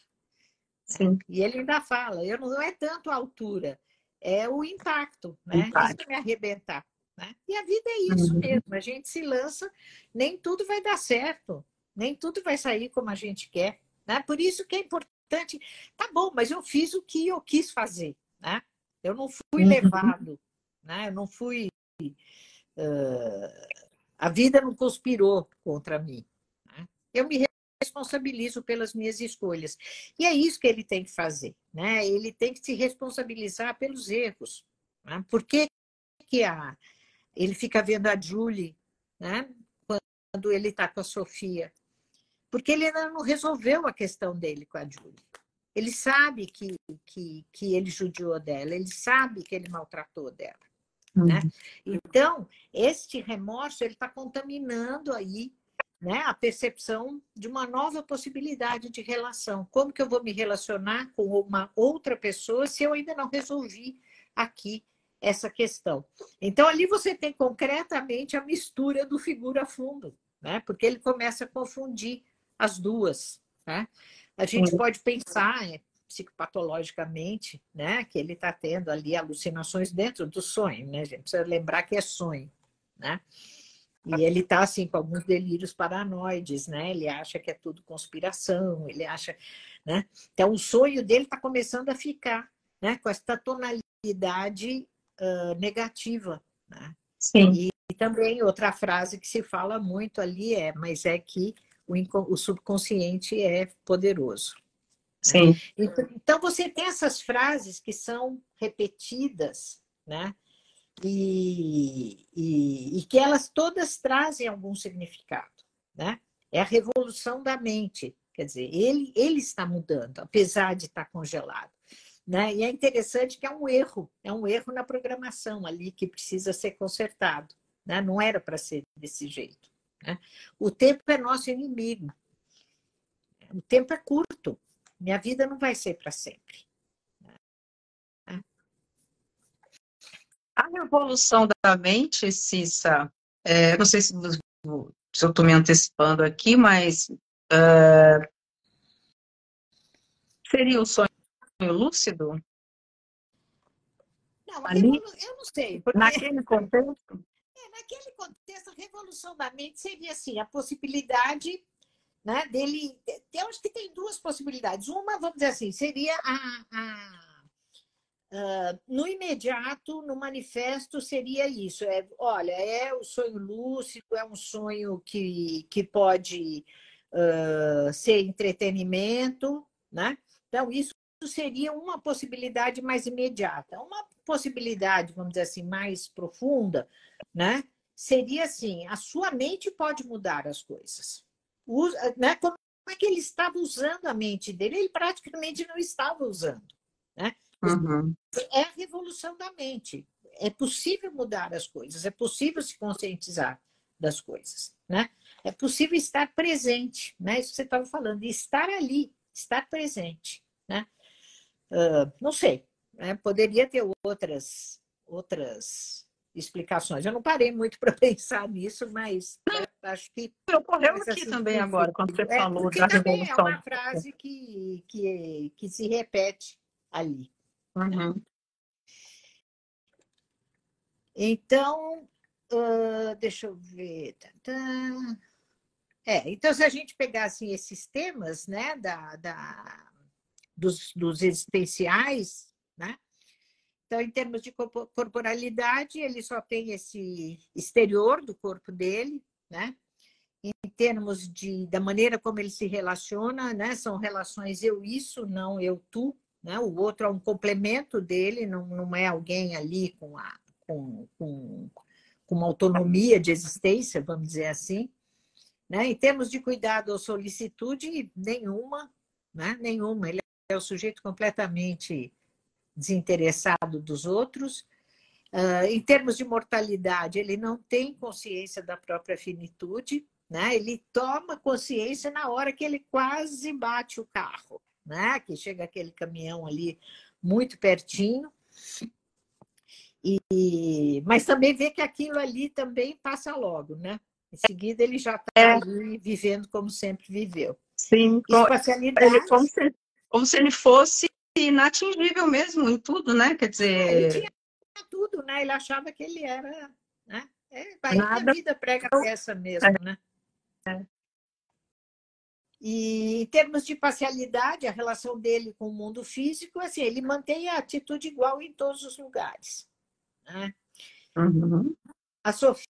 Sim, E ele ainda fala, eu não é tanto a altura, é o impacto, né? Isso empate. vai me arrebentar, né? E a vida é isso Uhum. mesmo, a gente se lança, nem tudo vai dar certo, nem tudo vai sair como a gente quer, né? Por isso que é importante, tá bom, mas eu fiz o que eu quis fazer, né? Eu não fui Uhum. levado, né? Eu não fui, a vida não conspirou contra mim, né? Eu me responsabilizo pelas minhas escolhas. E é isso que ele tem que fazer, né? Ele tem que se responsabilizar pelos erros, né? Por que ele fica vendo a Julie, né? Quando ele está com a Sofia? Porque ele ainda não resolveu a questão dele com a Julie. Ele sabe que ele judiou dela, ele sabe que ele maltratou dela, né? Uhum. Então, este remorso ele está contaminando aí, né, a percepção de uma nova possibilidade de relação. Como que eu vou me relacionar com uma outra pessoa se eu ainda não resolvi aqui essa questão? Então, ali você tem concretamente a mistura do figura-fundo, né? Porque ele começa a confundir as duas, né? A gente Sim. pode pensar psicopatologicamente, né, que ele está tendo ali alucinações dentro do sonho, né, gente? Precisa lembrar que é sonho, né? E ele está assim com alguns delírios paranoides, né? Ele acha que é tudo conspiração, ele acha, né? Então o sonho dele está começando a ficar, né, com essa tonalidade negativa, né? Sim. E também outra frase que se fala muito ali mas é que o subconsciente é poderoso, né? Sim. Então, você tem essas frases que são repetidas, né? E que elas todas trazem algum significado, né? É a revolução da mente, quer dizer, ele está mudando, apesar de estar congelado, né? E é interessante que é um erro na programação ali que precisa ser consertado, né? Não era para ser desse jeito, né? O tempo é nosso inimigo, o tempo é curto, minha vida não vai ser para sempre. A revolução da mente, Cissa, não sei se eu estou me antecipando aqui, mas Seria o sonho lúcido? Não, Ali, eu não sei, porque naquele contexto? naquele contexto, a revolução da mente seria assim, a possibilidade, né, dele. Eu acho que tem duas possibilidades. Uma, vamos dizer assim, seria no imediato, no manifesto, seria isso. Olha, é o sonho lúcido, é um sonho que pode ser entretenimento, né? Então, isso seria uma possibilidade mais imediata. Uma possibilidade, vamos dizer assim, mais profunda, né? Seria assim, a sua mente pode mudar as coisas. Né? Como é que ele estava usando a mente dele? Ele praticamente não estava usando, né? Uhum. É a revolução da mente. É possível mudar as coisas, é possível se conscientizar das coisas, né? É possível estar presente, né? Isso que você estava falando, estar ali, estar presente, né? Não sei, né? Poderia ter outras explicações. Eu não parei muito para pensar nisso, mas acho que Ocorreu faz aqui assim também agora, quando você sentido. falou Porque da também é revolução. uma frase que se repete ali. Uhum. Então, deixa eu ver. Então, se a gente pegasse esses temas, né, dos existenciais, né? Então, em termos de corporalidade, ele só tem esse exterior do corpo dele, né? Em termos da maneira como ele se relaciona, né? São relações eu-isso, não eu-tu, né? O outro é um complemento dele, não é alguém ali com uma autonomia de existência, vamos dizer assim. Né? Em termos de cuidado ou solicitude, nenhuma, né? Nenhuma. Ele é o sujeito completamente desinteressado dos outros. Em termos de mortalidade, ele não tem consciência da própria finitude, né? Ele toma consciência na hora que ele quase bate o carro, né? Que chega aquele caminhão ali muito pertinho. Mas também vê que aquilo ali também passa logo, né? Em seguida, ele já está É, ali vivendo como sempre viveu. sim, ele, Espacialidade, como se ele fosse inatingível mesmo em tudo, né? Quer ele tinha dizer, tudo, né? Ele achava que ele era, né? Aí a nada. vida prega a peça mesmo, né? É. E em termos de parcialidade, a relação dele com o mundo físico, assim, ele mantém a atitude igual em todos os lugares, né? Uhum. A Sofia,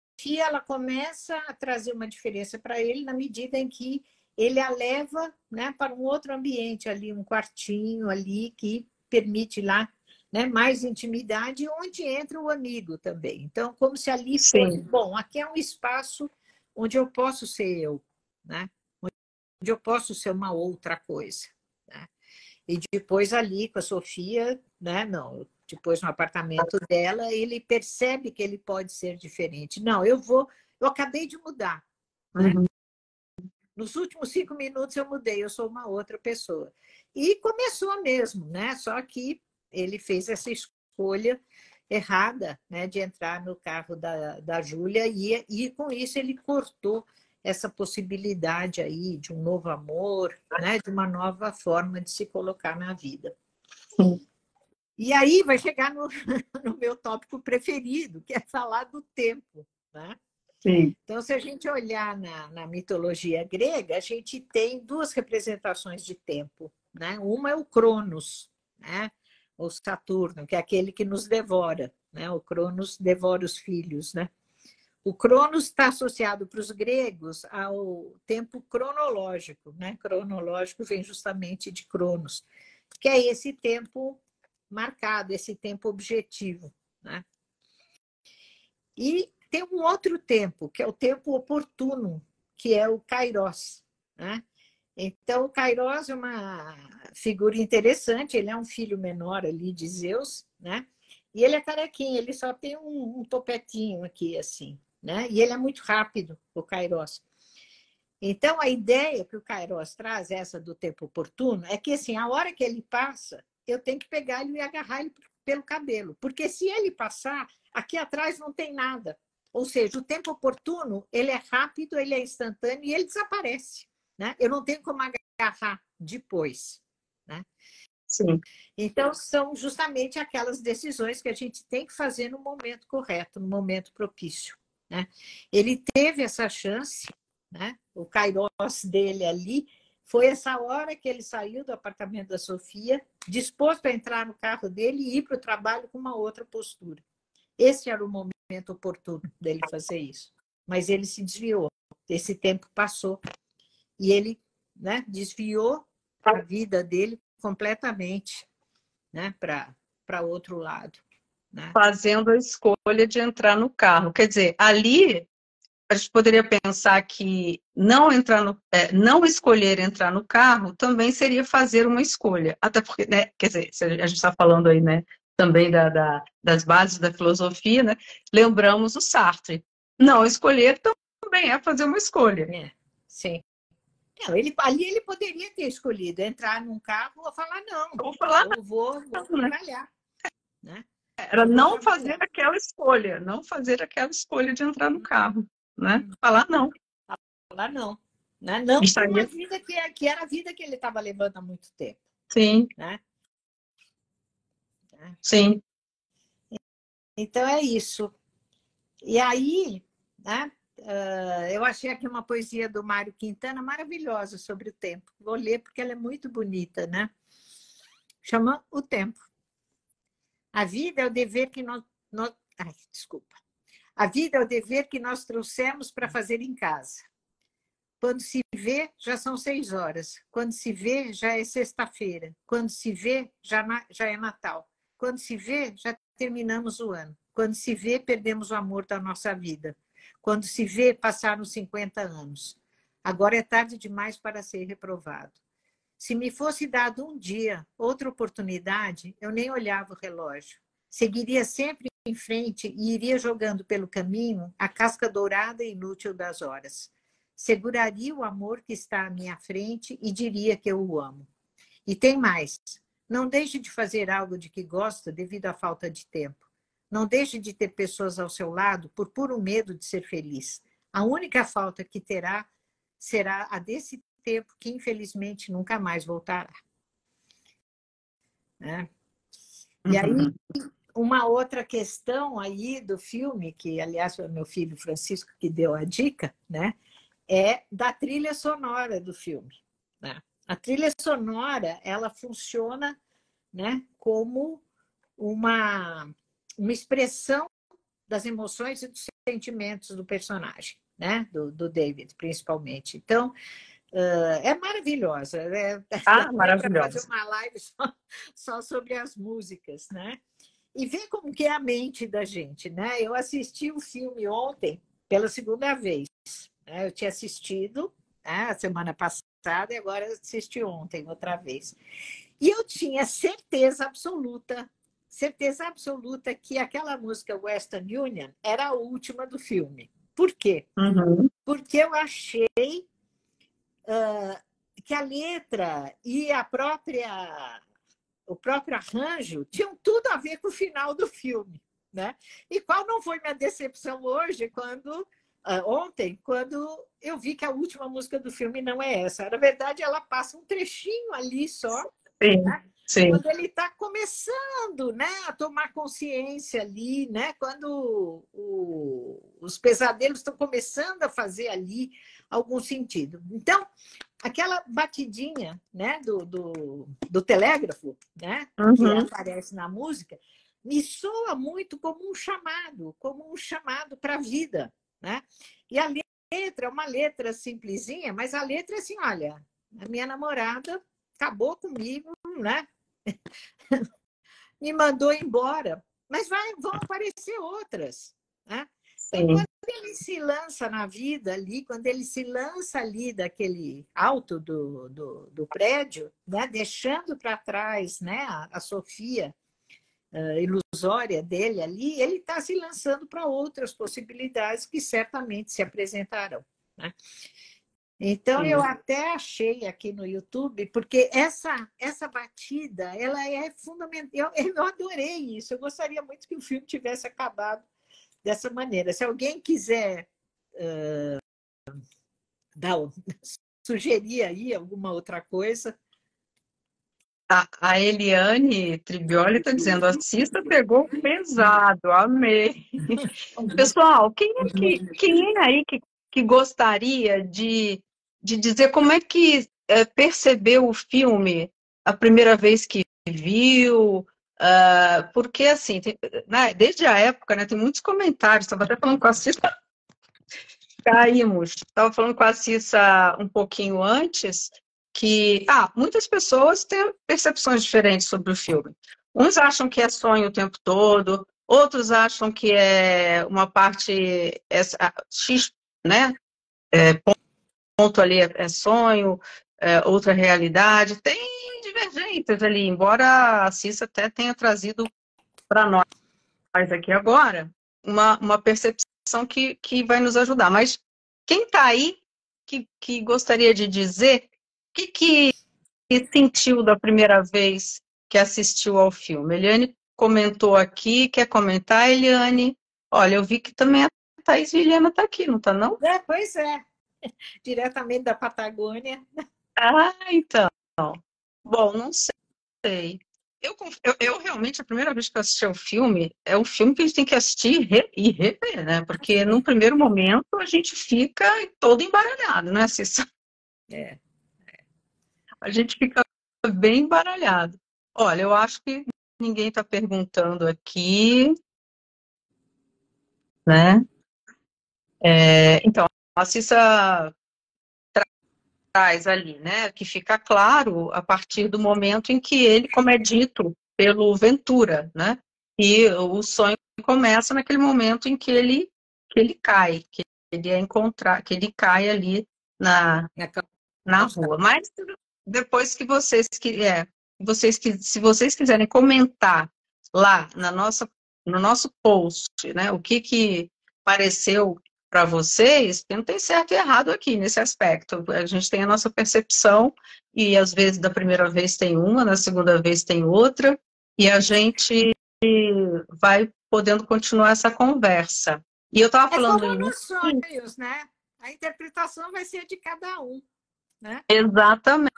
ela começa a trazer uma diferença para ele na medida em que ele a leva, né, para um outro ambiente ali, um quartinho ali que permite lá, né, mais intimidade, onde entra o amigo também. Então, como se ali fosse, Sim. bom, aqui é um espaço onde eu posso ser eu, né? Onde eu posso ser uma outra coisa, né? E depois ali com a Sofia, né? Não, depois no apartamento dela, ele percebe que ele pode ser diferente. Não, eu acabei de mudar, né? Uhum. Nos últimos 5 minutos eu mudei, eu sou uma outra pessoa. E começou mesmo, né? Só que ele fez essa escolha errada, né, de entrar no carro da Júlia e com isso ele cortou essa possibilidade aí de um novo amor, né, de uma nova forma de se colocar na vida. Sim. E aí vai chegar no meu tópico preferido, que é falar do tempo, né? Sim. Então, se a gente olhar na mitologia grega, a gente tem duas representações de tempo, né? Uma é o Cronos, né? O Saturno, que é aquele que nos devora, né? O Cronos devora os filhos, né? O Cronos está associado para os gregos ao tempo cronológico, né? Cronológico vem justamente de Cronos, que é esse tempo marcado, esse tempo objetivo, né? E tem um outro tempo, que é o tempo oportuno, que é o Kairos, né? Então, o Kairos é uma figura interessante, ele é um filho menor ali de Zeus, né? E ele é carequinho, ele só tem um topetinho aqui, assim, né? E ele é muito rápido, o Kairos. Então, a ideia que o Kairos traz, essa do tempo oportuno, é que, assim, a hora que ele passa, eu tenho que pegar ele e agarrar ele pelo cabelo, porque se ele passar, aqui atrás não tem nada. Ou seja, o tempo oportuno, ele é rápido, ele é instantâneo e ele desaparece, né? Eu não tenho como agarrar depois. né? Sim. Então, são justamente aquelas decisões que a gente tem que fazer no momento correto, no momento propício, né? Ele teve essa chance, né? O kairos dele ali foi essa hora que ele saiu do apartamento da Sofia, disposto a entrar no carro dele e ir para o trabalho com uma outra postura. Esse era o momento oportuno dele fazer isso. Mas ele se desviou. Esse tempo passou e ele, né, desviou a vida dele completamente, né, para outro lado, né? Fazendo a escolha de entrar no carro. Quer dizer, ali a gente poderia pensar que não escolher entrar no carro também seria fazer uma escolha. Até porque, né, quer dizer, se a gente está falando aí, né, também das bases da filosofia, né, lembramos o Sartre. Não escolher também é fazer uma escolha. Sim. Não, ali ele poderia ter escolhido entrar num carro ou falar não, eu vou trabalhar, né? Era não fazer aquela escolha, não fazer aquela escolha de entrar no carro, né? Falar não. Falar não, né? Não para uma vida que era a vida que ele estava levando há muito tempo. Sim. Né? Sim. Então é isso. E aí, né? Eu achei aqui uma poesia do Mário Quintana maravilhosa sobre o tempo. Vou ler porque ela é muito bonita, né? Chama O Tempo. A vida é o dever que desculpa. A vida é o dever que nós trouxemos para fazer em casa. Quando se vê, já são 6 horas. Quando se vê, já é sexta-feira. Quando se vê, já é Natal. Quando se vê, já terminamos o ano. Quando se vê, perdemos o amor da nossa vida. Quando se vê, passaram 50 anos. Agora é tarde demais para ser reprovado. Se me fosse dado um dia, outra oportunidade, eu nem olhava o relógio. Seguiria sempre em frente e iria jogando pelo caminho a casca dourada e inútil das horas. Seguraria o amor que está à minha frente e diria que eu o amo. E tem mais. Não deixe de fazer algo de que gosta devido à falta de tempo. Não deixe de ter pessoas ao seu lado por puro medo de ser feliz. A única falta que terá será a desse tempo que, infelizmente, nunca mais voltará. Né? E aí, uma outra questão aí do filme, que, aliás, foi meu filho Francisco que deu a dica, né? É da trilha sonora do filme. Né? A trilha sonora, ela funciona, né, como uma expressão das emoções e dos sentimentos do personagem, né? Do David, principalmente. Então, é maravilhosa. Maravilhosa. Para fazer uma live só sobre as músicas, né? E ver como que é a mente da gente, né? Eu assisti o filme ontem pela segunda vez. Né? Eu tinha assistido, né, a semana passada e agora assisti ontem outra vez. E eu tinha certeza absoluta que aquela música Western Union era a última do filme. Por quê? Porque eu achei que a letra e o próprio arranjo tinham tudo a ver com o final do filme. Né? E qual não foi minha decepção ontem, quando eu vi que a última música do filme não é essa. Na verdade, ela passa um trechinho ali só. Sim, né? sim. Quando ele está começando, né, a tomar consciência ali, né, quando os pesadelos estão começando a fazer ali algum sentido. Então, aquela batidinha, né, do telégrafo, né, que aparece na música, me soa muito como um chamado para a vida. Né? E a letra é uma letra simplesinha, mas a letra é assim, olha, a minha namorada acabou comigo, né? Me mandou embora, mas vão aparecer outras. Né? Então, quando ele se lança na vida ali, quando ele se lança ali daquele alto do prédio, né? Deixando para trás, né? a Sofia ilusória dele ali, ele está se lançando para outras possibilidades que certamente se apresentarão. Né? Então, eu até achei aqui no YouTube, porque essa batida, ela é fundamental. Eu adorei isso. Eu gostaria muito que o filme tivesse acabado dessa maneira. Se alguém quiser sugerir aí alguma outra coisa. A Eliane Tribioli está dizendo, a Cissa pegou pesado, amei. Pessoal, quem é aí que gostaria de dizer como é que percebeu o filme a primeira vez que viu? Porque, assim, né, desde a época, né, tem muitos comentários, estava até falando com a Cissa, caímos, estava falando com a Cissa um pouquinho antes, que muitas pessoas têm percepções diferentes sobre o filme. Uns acham que é sonho o tempo todo, outros acham que é uma parte X, né? Ponto ali é sonho, outra realidade. Tem divergências ali, embora a Cissa até tenha trazido para nós aqui agora uma percepção que vai nos ajudar. Mas quem está aí que gostaria de dizer o que sentiu da primeira vez que assistiu ao filme? Eliane comentou aqui, quer comentar, Eliane? Olha, eu vi que também a Thaís Vilhena está aqui, não está, não? Pois é, diretamente da Patagônia. Então. Bom, não sei. Eu realmente, a primeira vez que eu assisti ao filme, é um filme que a gente tem que assistir e rever, né? Porque num primeiro momento a gente fica todo embaralhado, né, Cissa? É. A gente fica bem embaralhado. Olha, eu acho que ninguém está perguntando aqui, né? Então, a Cissa traz ali, né? Que fica claro a partir do momento em que ele, como é dito pelo Ventura, né? E o sonho começa naquele momento em que ele cai, que ele é encontrar, que ele cai ali na rua. Mas depois que se vocês quiserem comentar lá no nosso post, né, o que pareceu para vocês, não tem certo e errado aqui nesse aspecto. A gente tem a nossa percepção e às vezes da primeira vez tem uma, na segunda vez tem outra, e a gente vai podendo continuar essa conversa. E eu estava falando como nos sonhos, né? A interpretação vai ser de cada um, né? Exatamente.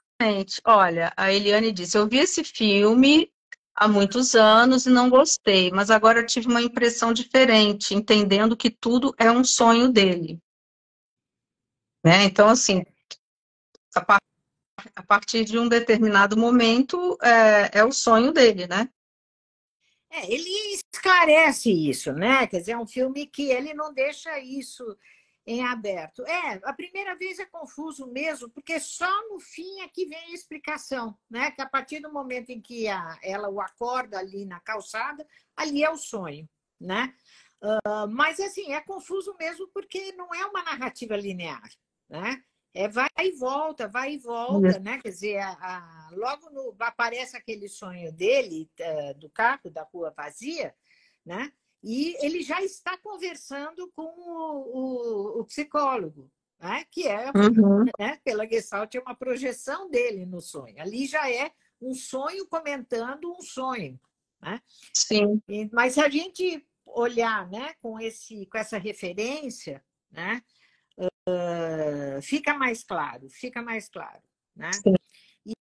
Olha, a Eliane disse, eu vi esse filme há muitos anos e não gostei, mas agora eu tive uma impressão diferente, entendendo que tudo é um sonho dele. Né? Então, assim, a partir de um determinado momento, é o sonho dele, né? Ele esclarece isso, né? Quer dizer, é um filme que ele não deixa isso em aberto. A primeira vez é confuso mesmo, porque só no fim é que vem a explicação, né? Que a partir do momento em que ela o acorda ali na calçada, ali é o sonho, né? Mas, assim, é confuso mesmo porque não é uma narrativa linear, né? Vai e volta, né? Quer dizer, logo aparece aquele sonho dele, do carro, da rua vazia, né? E ele já está conversando com o psicólogo, né? Que é, né? Pela Gestalt, é uma projeção dele no sonho. Ali já é um sonho comentando um sonho, né? Sim. Mas se a gente olhar, né, com essa referência, né, fica mais claro, né?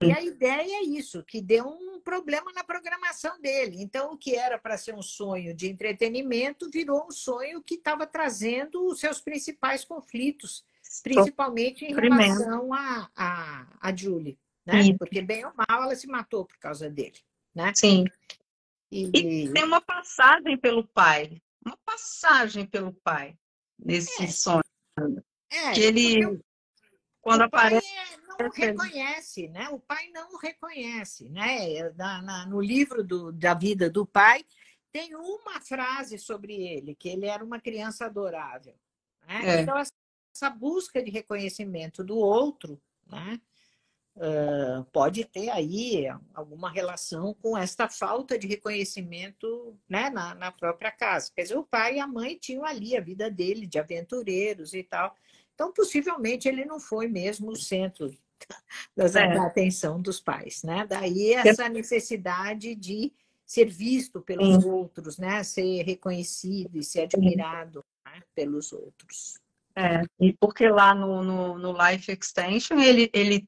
E a ideia é isso, que deu um problema na programação dele. Então, o que era para ser um sonho de entretenimento virou um sonho que estava trazendo os seus principais conflitos, principalmente em relação a Julie, né? Porque, bem ou mal, ela se matou por causa dele, né? Sim. E tem uma passagem pelo pai. Uma passagem pelo pai nesse sonho. Que ele, quando aparece... não reconhece, né? O pai não reconhece, né? No livro da vida do pai, tem uma frase sobre ele, que ele era uma criança adorável. Né? Então, essa busca de reconhecimento do outro, né? Pode ter aí alguma relação com esta falta de reconhecimento, né, na própria casa. Quer dizer, o pai e a mãe tinham ali a vida dele, de aventureiros e tal. Então, possivelmente, ele não foi mesmo o centro da atenção dos pais. Né? Daí essa necessidade de ser visto pelos outros, né? Ser reconhecido e ser admirado, né? Pelos outros. E porque lá no Life Extension ele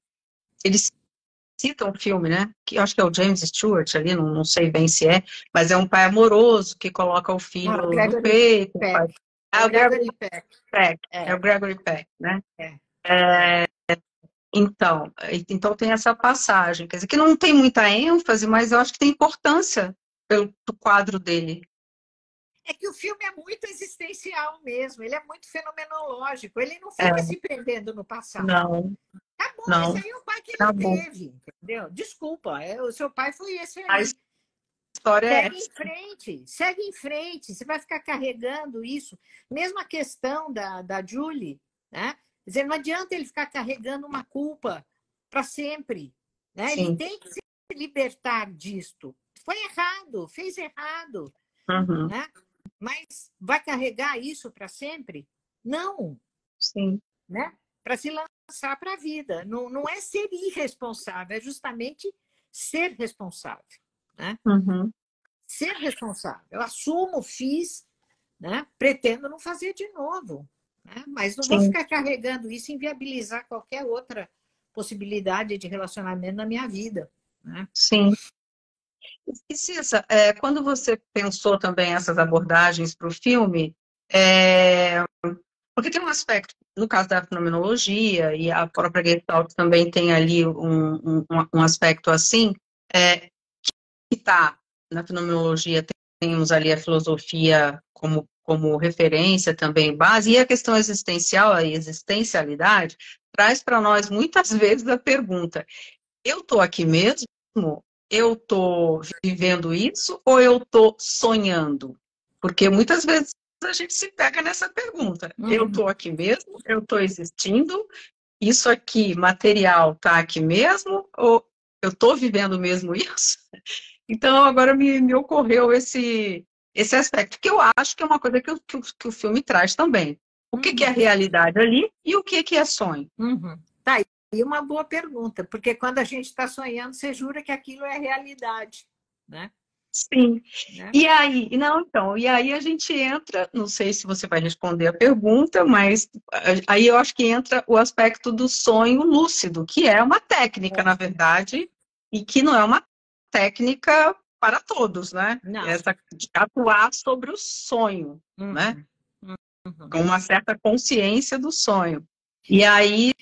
cita um filme, né? Que eu acho que é o James Stewart ali, não sei bem se é, mas é um pai amoroso que coloca o Ah, filho no Gregory peito. Peck. É É o o Gregory Gregory Peck. Peck, é É, o Gregory Peck, né? é, é. Então tem essa passagem, quer dizer, que não tem muita ênfase, mas eu acho que tem importância pelo quadro dele. É que o filme é muito existencial mesmo, ele é muito fenomenológico, ele não É, fica se prendendo no passado. não, Tá bom, esse não, aí é o pai que ele tá bom. teve, entendeu? Desculpa, o seu pai foi esse A aí. história é Segue em essa. frente, segue em frente. Você vai ficar carregando isso. Mesma questão da Julie, né? Quer dizer, não adianta ele ficar carregando uma culpa para sempre, né? Ele Sim. tem que se libertar disto. Foi errado, fez errado, Uhum. né? Mas vai carregar isso para sempre? Não, Sim. né? Para se lançar para a vida. Não, não é ser irresponsável, é justamente ser responsável, né? Uhum. Ser responsável. Eu assumo, fiz, né? Pretendo não fazer de novo, né? Mas não vou Sim. ficar carregando isso e inviabilizar qualquer outra possibilidade de relacionamento na minha vida, né? Sim. E Cissa, quando você pensou também essas abordagens para o filme, porque tem um aspecto, no caso da fenomenologia, e a própria Gestalt também tem ali um aspecto assim, que está na fenomenologia, temos ali a filosofia como referência também, base, e a questão existencial, a existencialidade, traz para nós muitas vezes a pergunta: eu estou aqui mesmo? Eu estou vivendo isso ou eu estou sonhando? Porque muitas vezes a gente se pega nessa pergunta. Eu estou aqui mesmo? Eu estou existindo? Isso aqui, material, está aqui mesmo? Ou eu estou vivendo mesmo isso? Então, agora me ocorreu esse aspecto, que eu acho que é uma coisa que o filme traz também. O que é realidade ali e o que é sonho? Uhum. Tá, e uma boa pergunta, porque quando a gente está sonhando, você jura que aquilo é realidade, né? Sim. Né? E aí, não, então, e aí a gente entra, não sei se você vai responder a pergunta, mas aí eu acho que entra o aspecto do sonho lúcido, que é uma técnica, na verdade, e que não é uma técnica para todos, né? Não. Essa de atuar sobre o sonho, né? Uhum. Com uma certa consciência do sonho. E aí.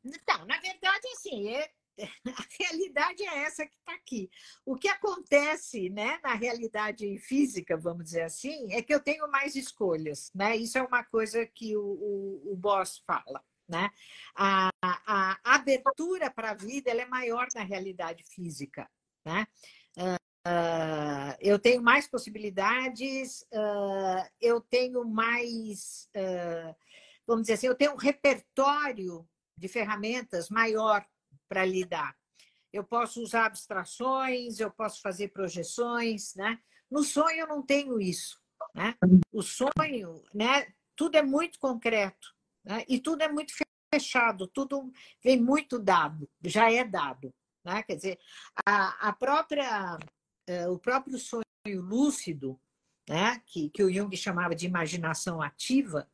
Então, na verdade, assim, a realidade é essa que está aqui. O que acontece, né, na realidade física, vamos dizer assim, é que eu tenho mais escolhas, né? Isso é uma coisa que o Boss fala, né? A abertura para a vida ela é maior na realidade física, né? Eu tenho mais possibilidades, eu tenho mais, vamos dizer assim, eu tenho um repertório de ferramentas maior para lidar. Eu posso usar abstrações, eu posso fazer projeções, né? No sonho eu não tenho isso, né? O sonho, né? Tudo é muito concreto, né? E tudo é muito fechado, tudo vem muito dado, já é dado, né? Quer dizer, o próprio sonho lúcido, né? Que o Jung chamava de imaginação ativa,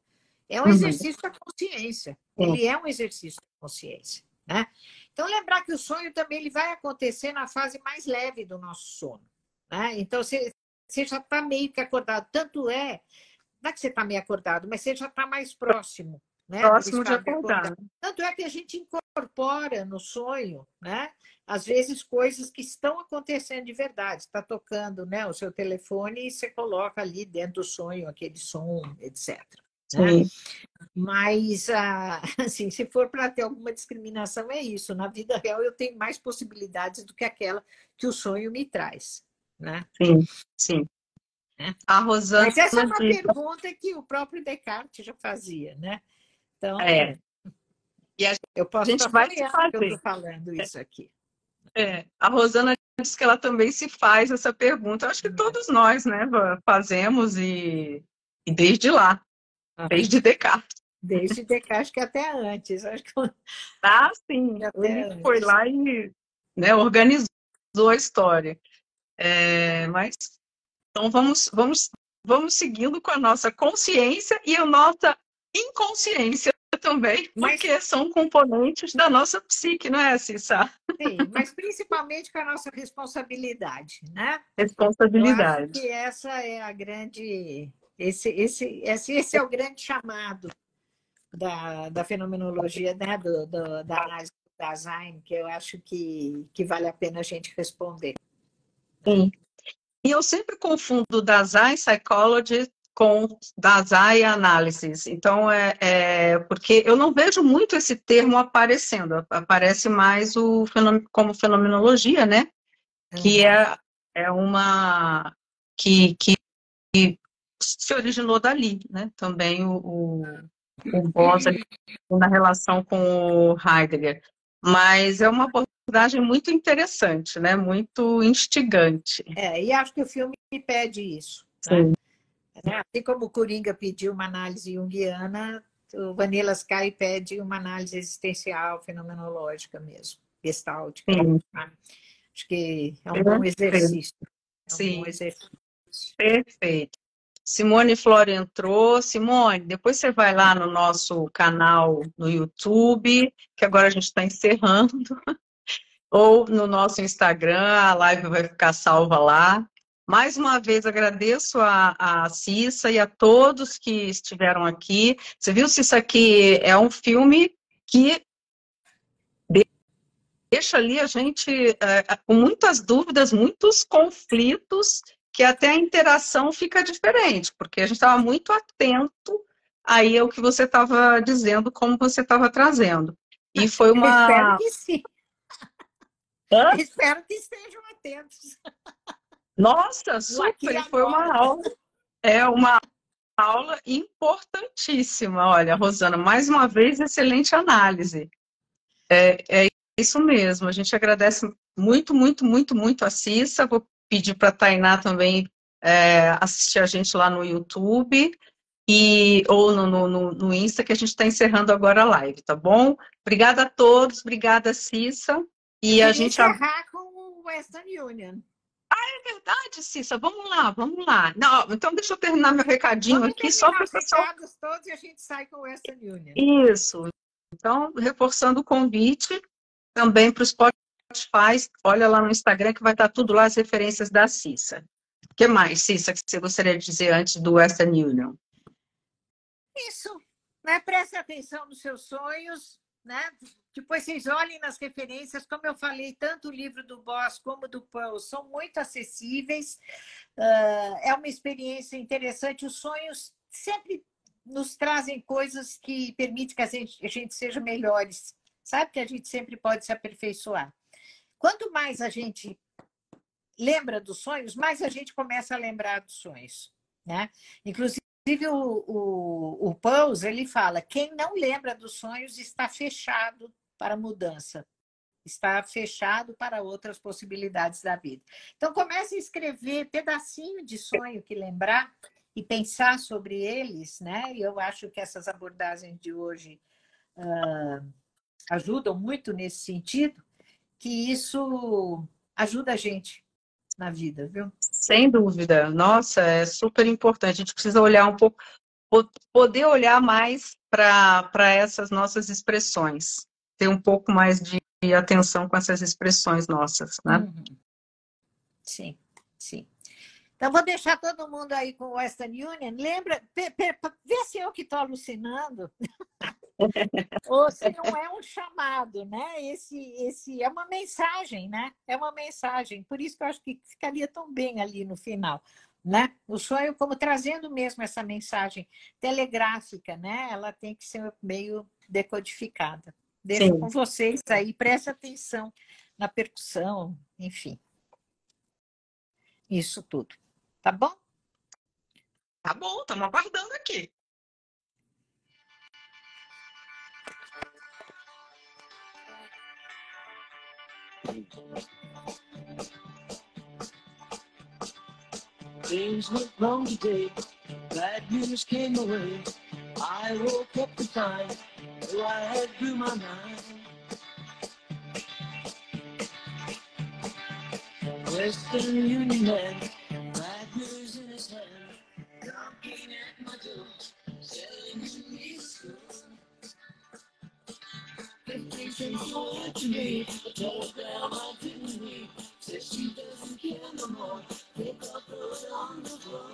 é um exercício da consciência. Ele é um exercício da consciência, né? Então, lembrar que o sonho também ele vai acontecer na fase mais leve do nosso sono, né? Então, você já está meio que acordado. Tanto é, não é que você está meio acordado, mas você já está mais próximo, né, do Próximo de estado de acordar. acordado. Tanto é que a gente incorpora no sonho, né? Às vezes, coisas que estão acontecendo de verdade. Está tocando, né, o seu telefone e você coloca ali dentro do sonho aquele som, etc. Né? Mas, assim, se for para ter alguma discriminação, é isso. Na vida real, eu tenho mais possibilidades do que aquela que o sonho me traz. Né? Sim, sim. A Rosana Mas essa é uma diz, pergunta que o próprio Descartes já fazia. Né? Então, e a eu posso gente estar vai se sonhando que eu fazer. estou falando isso aqui. A Rosana diz que ela também se faz essa pergunta. Eu acho que todos nós, né, fazemos e desde lá, desde Descartes. Desde Descartes, que até antes. Acho que Sim, até ele foi antes. lá e, né, organizou a história. Mas, então, vamos seguindo com a nossa consciência e a nossa inconsciência também, Mas, porque são componentes da nossa psique, não é, Cissa? sim, mas principalmente com a nossa responsabilidade, né? Eu acho Responsabilidade. que essa é a grande. Esse é o grande chamado da fenomenologia, né? Da análise do Dasein, que eu acho que vale a pena a gente responder. Sim. E eu sempre confundo Dasein Psychology com Dasein Analysis. Então, porque eu não vejo muito esse termo aparecendo. Aparece mais como fenomenologia, né? Que é uma que se originou dali, né? Também o Boss ali, na relação com o Heidegger. Mas é uma abordagem muito interessante, né? Muito instigante. E acho que o filme pede isso, né? Sim. Assim como o Coringa pediu uma análise junguiana, o Vanilla Sky pede uma análise existencial, fenomenológica mesmo, gestáltica. Sim. Né? Acho que é um bom exercício. É um bom Sim, exercício. perfeito. Simone Flora entrou. Simone, depois você vai lá no nosso canal no YouTube, que agora a gente está encerrando, ou no nosso Instagram, a live vai ficar salva lá. Mais uma vez agradeço a Cissa e a todos que estiveram aqui. Você viu, Cissa, que é um filme que deixa ali a gente com muitas dúvidas, muitos conflitos, que até a interação fica diferente, porque a gente estava muito atento aí ao que você estava dizendo, como você estava trazendo. E foi Espero uma... que sim. Hã? Espero que estejam atentos. Nossa, No aqui e super, e foi agora. uma aula importantíssima. Olha, Rosana, mais uma vez, excelente análise. É isso mesmo, a gente agradece muito, muito, muito, muito a Cissa. Vou pedir para a Tainá também assistir a gente lá no YouTube ou no Insta, que a gente está encerrando agora a live, tá bom? Obrigada a todos, obrigada, Cissa. Eu E a queria gente... encerrar com o Western Union. É verdade, Cissa, vamos lá, vamos lá. Não, então deixa eu terminar meu recadinho Vamos aqui, só terminar para o os pessoal... recados todos e a gente sai com o Western Union. Isso. Então, reforçando o convite também para o Spotify, olha lá no Instagram que vai estar tudo lá, as referências da Cissa. O que mais, Cissa, que você gostaria de dizer antes do Western Union? Isso, né? Preste atenção nos seus sonhos, né? Depois vocês olhem nas referências, como eu falei, tanto o livro do Boss como do Pearl são muito acessíveis, é uma experiência interessante. Os sonhos sempre nos trazem coisas que permitem que a gente seja melhores, sabe? Que a gente sempre pode se aperfeiçoar. Quanto mais a gente lembra dos sonhos, mais a gente começa a lembrar dos sonhos, né? Inclusive, o Peirce, ele fala, quem não lembra dos sonhos está fechado para mudança, está fechado para outras possibilidades da vida. Então, comece a escrever pedacinho de sonho que lembrar e pensar sobre eles, né? E eu acho que essas abordagens de hoje ajudam muito nesse sentido, que isso ajuda a gente na vida, viu? Sem dúvida. Nossa, é super importante. A gente precisa olhar um pouco, poder olhar mais para essas nossas expressões, ter um pouco mais de atenção com essas expressões nossas, né? Uhum. Sim, sim. Então, vou deixar todo mundo aí com o Western Union. Lembra, vê se eu que estou alucinando, ou se não é um chamado, né? Esse é uma mensagem, né? É uma mensagem. Por isso que eu acho que ficaria tão bem ali no final, né? O sonho como trazendo mesmo essa mensagem telegráfica, né? Ela tem que ser meio decodificada. Deixo Sim. com vocês aí, presta atenção na percussão, enfim. Isso tudo. Tá bom? Tá bom, estamos aguardando aqui. Things went wrong today, bad news came away. I woke up to find who I had through my mind. Western Union man, bad news in his hand, knocking at my door, telling me he's good. listen to what you need. I told her I didn't need. Says she doesn't care no more. Pick up her on the floor.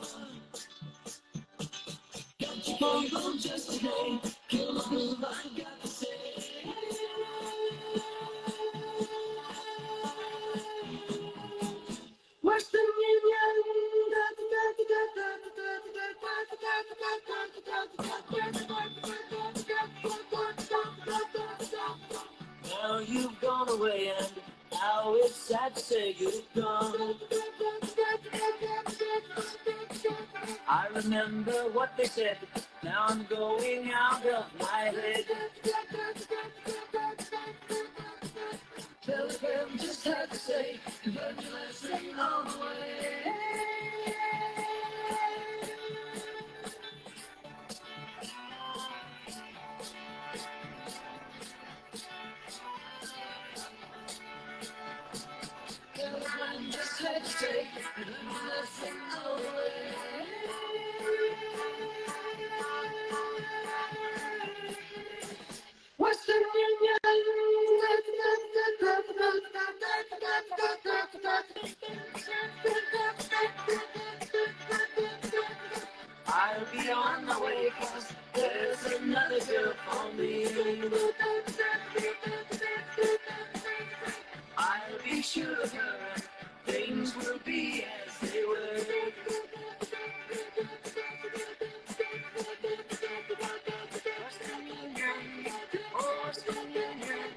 Got your phone on just today. Kill my move, I got to say. Western Union. Now you've gone away and now it's sad to say you've gone. I remember what they said, now I'm going out of my head. Telegram just had to say, congratulations on the way. Telegram just had to say, congratulations on the way. Western Union. I'll be on my way, 'cause there's another girl for me. I'll be sure of her, and things will be as they were. Western Union, oh, Western Union.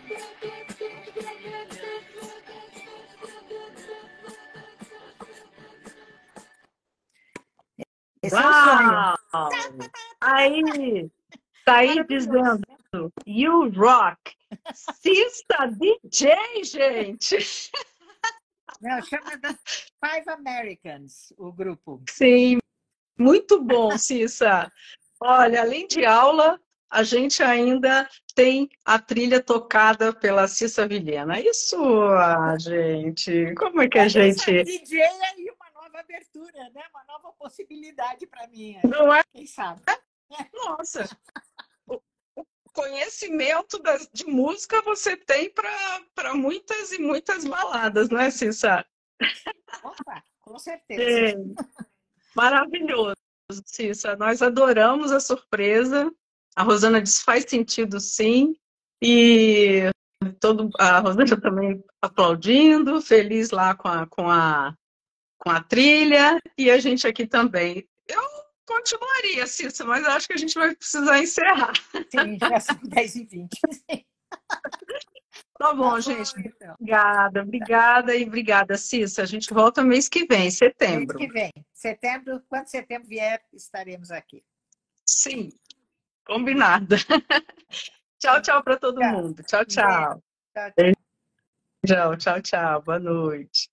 Esse é o sonho. Uau! Aí, tá aí dizendo, you rock. Cissa DJ, gente! Não, chama The Five Americans, o grupo. Sim, muito bom, Cissa. Olha, além de aula, a gente ainda tem a trilha tocada pela Cissa Vilhena. Isso, gente, como é que a gente... DJ é uma nova abertura, né? Uma nova possibilidade para mim. Não é? Quem sabe? Nossa, o conhecimento de música você tem para muitas e muitas baladas, não é, Cissa? Opa, com certeza. Maravilhoso, Cissa. Nós adoramos a surpresa. A Rosana disse faz sentido, sim. E a Rosana também aplaudindo, feliz lá com a trilha. E a gente aqui também. Eu continuaria, Cissa, mas acho que a gente vai precisar encerrar. Sim, já são 10h20. Tá bom, gente. Então. Obrigada e obrigada, Cissa. A gente volta mês que vem, setembro. Mês que vem. Setembro, quando setembro vier, estaremos aqui. Sim, combinado. Tchau, tchau para todo mundo. Tchau, tchau. Tchau, tchau. Tchau, tchau, tchau. Boa noite.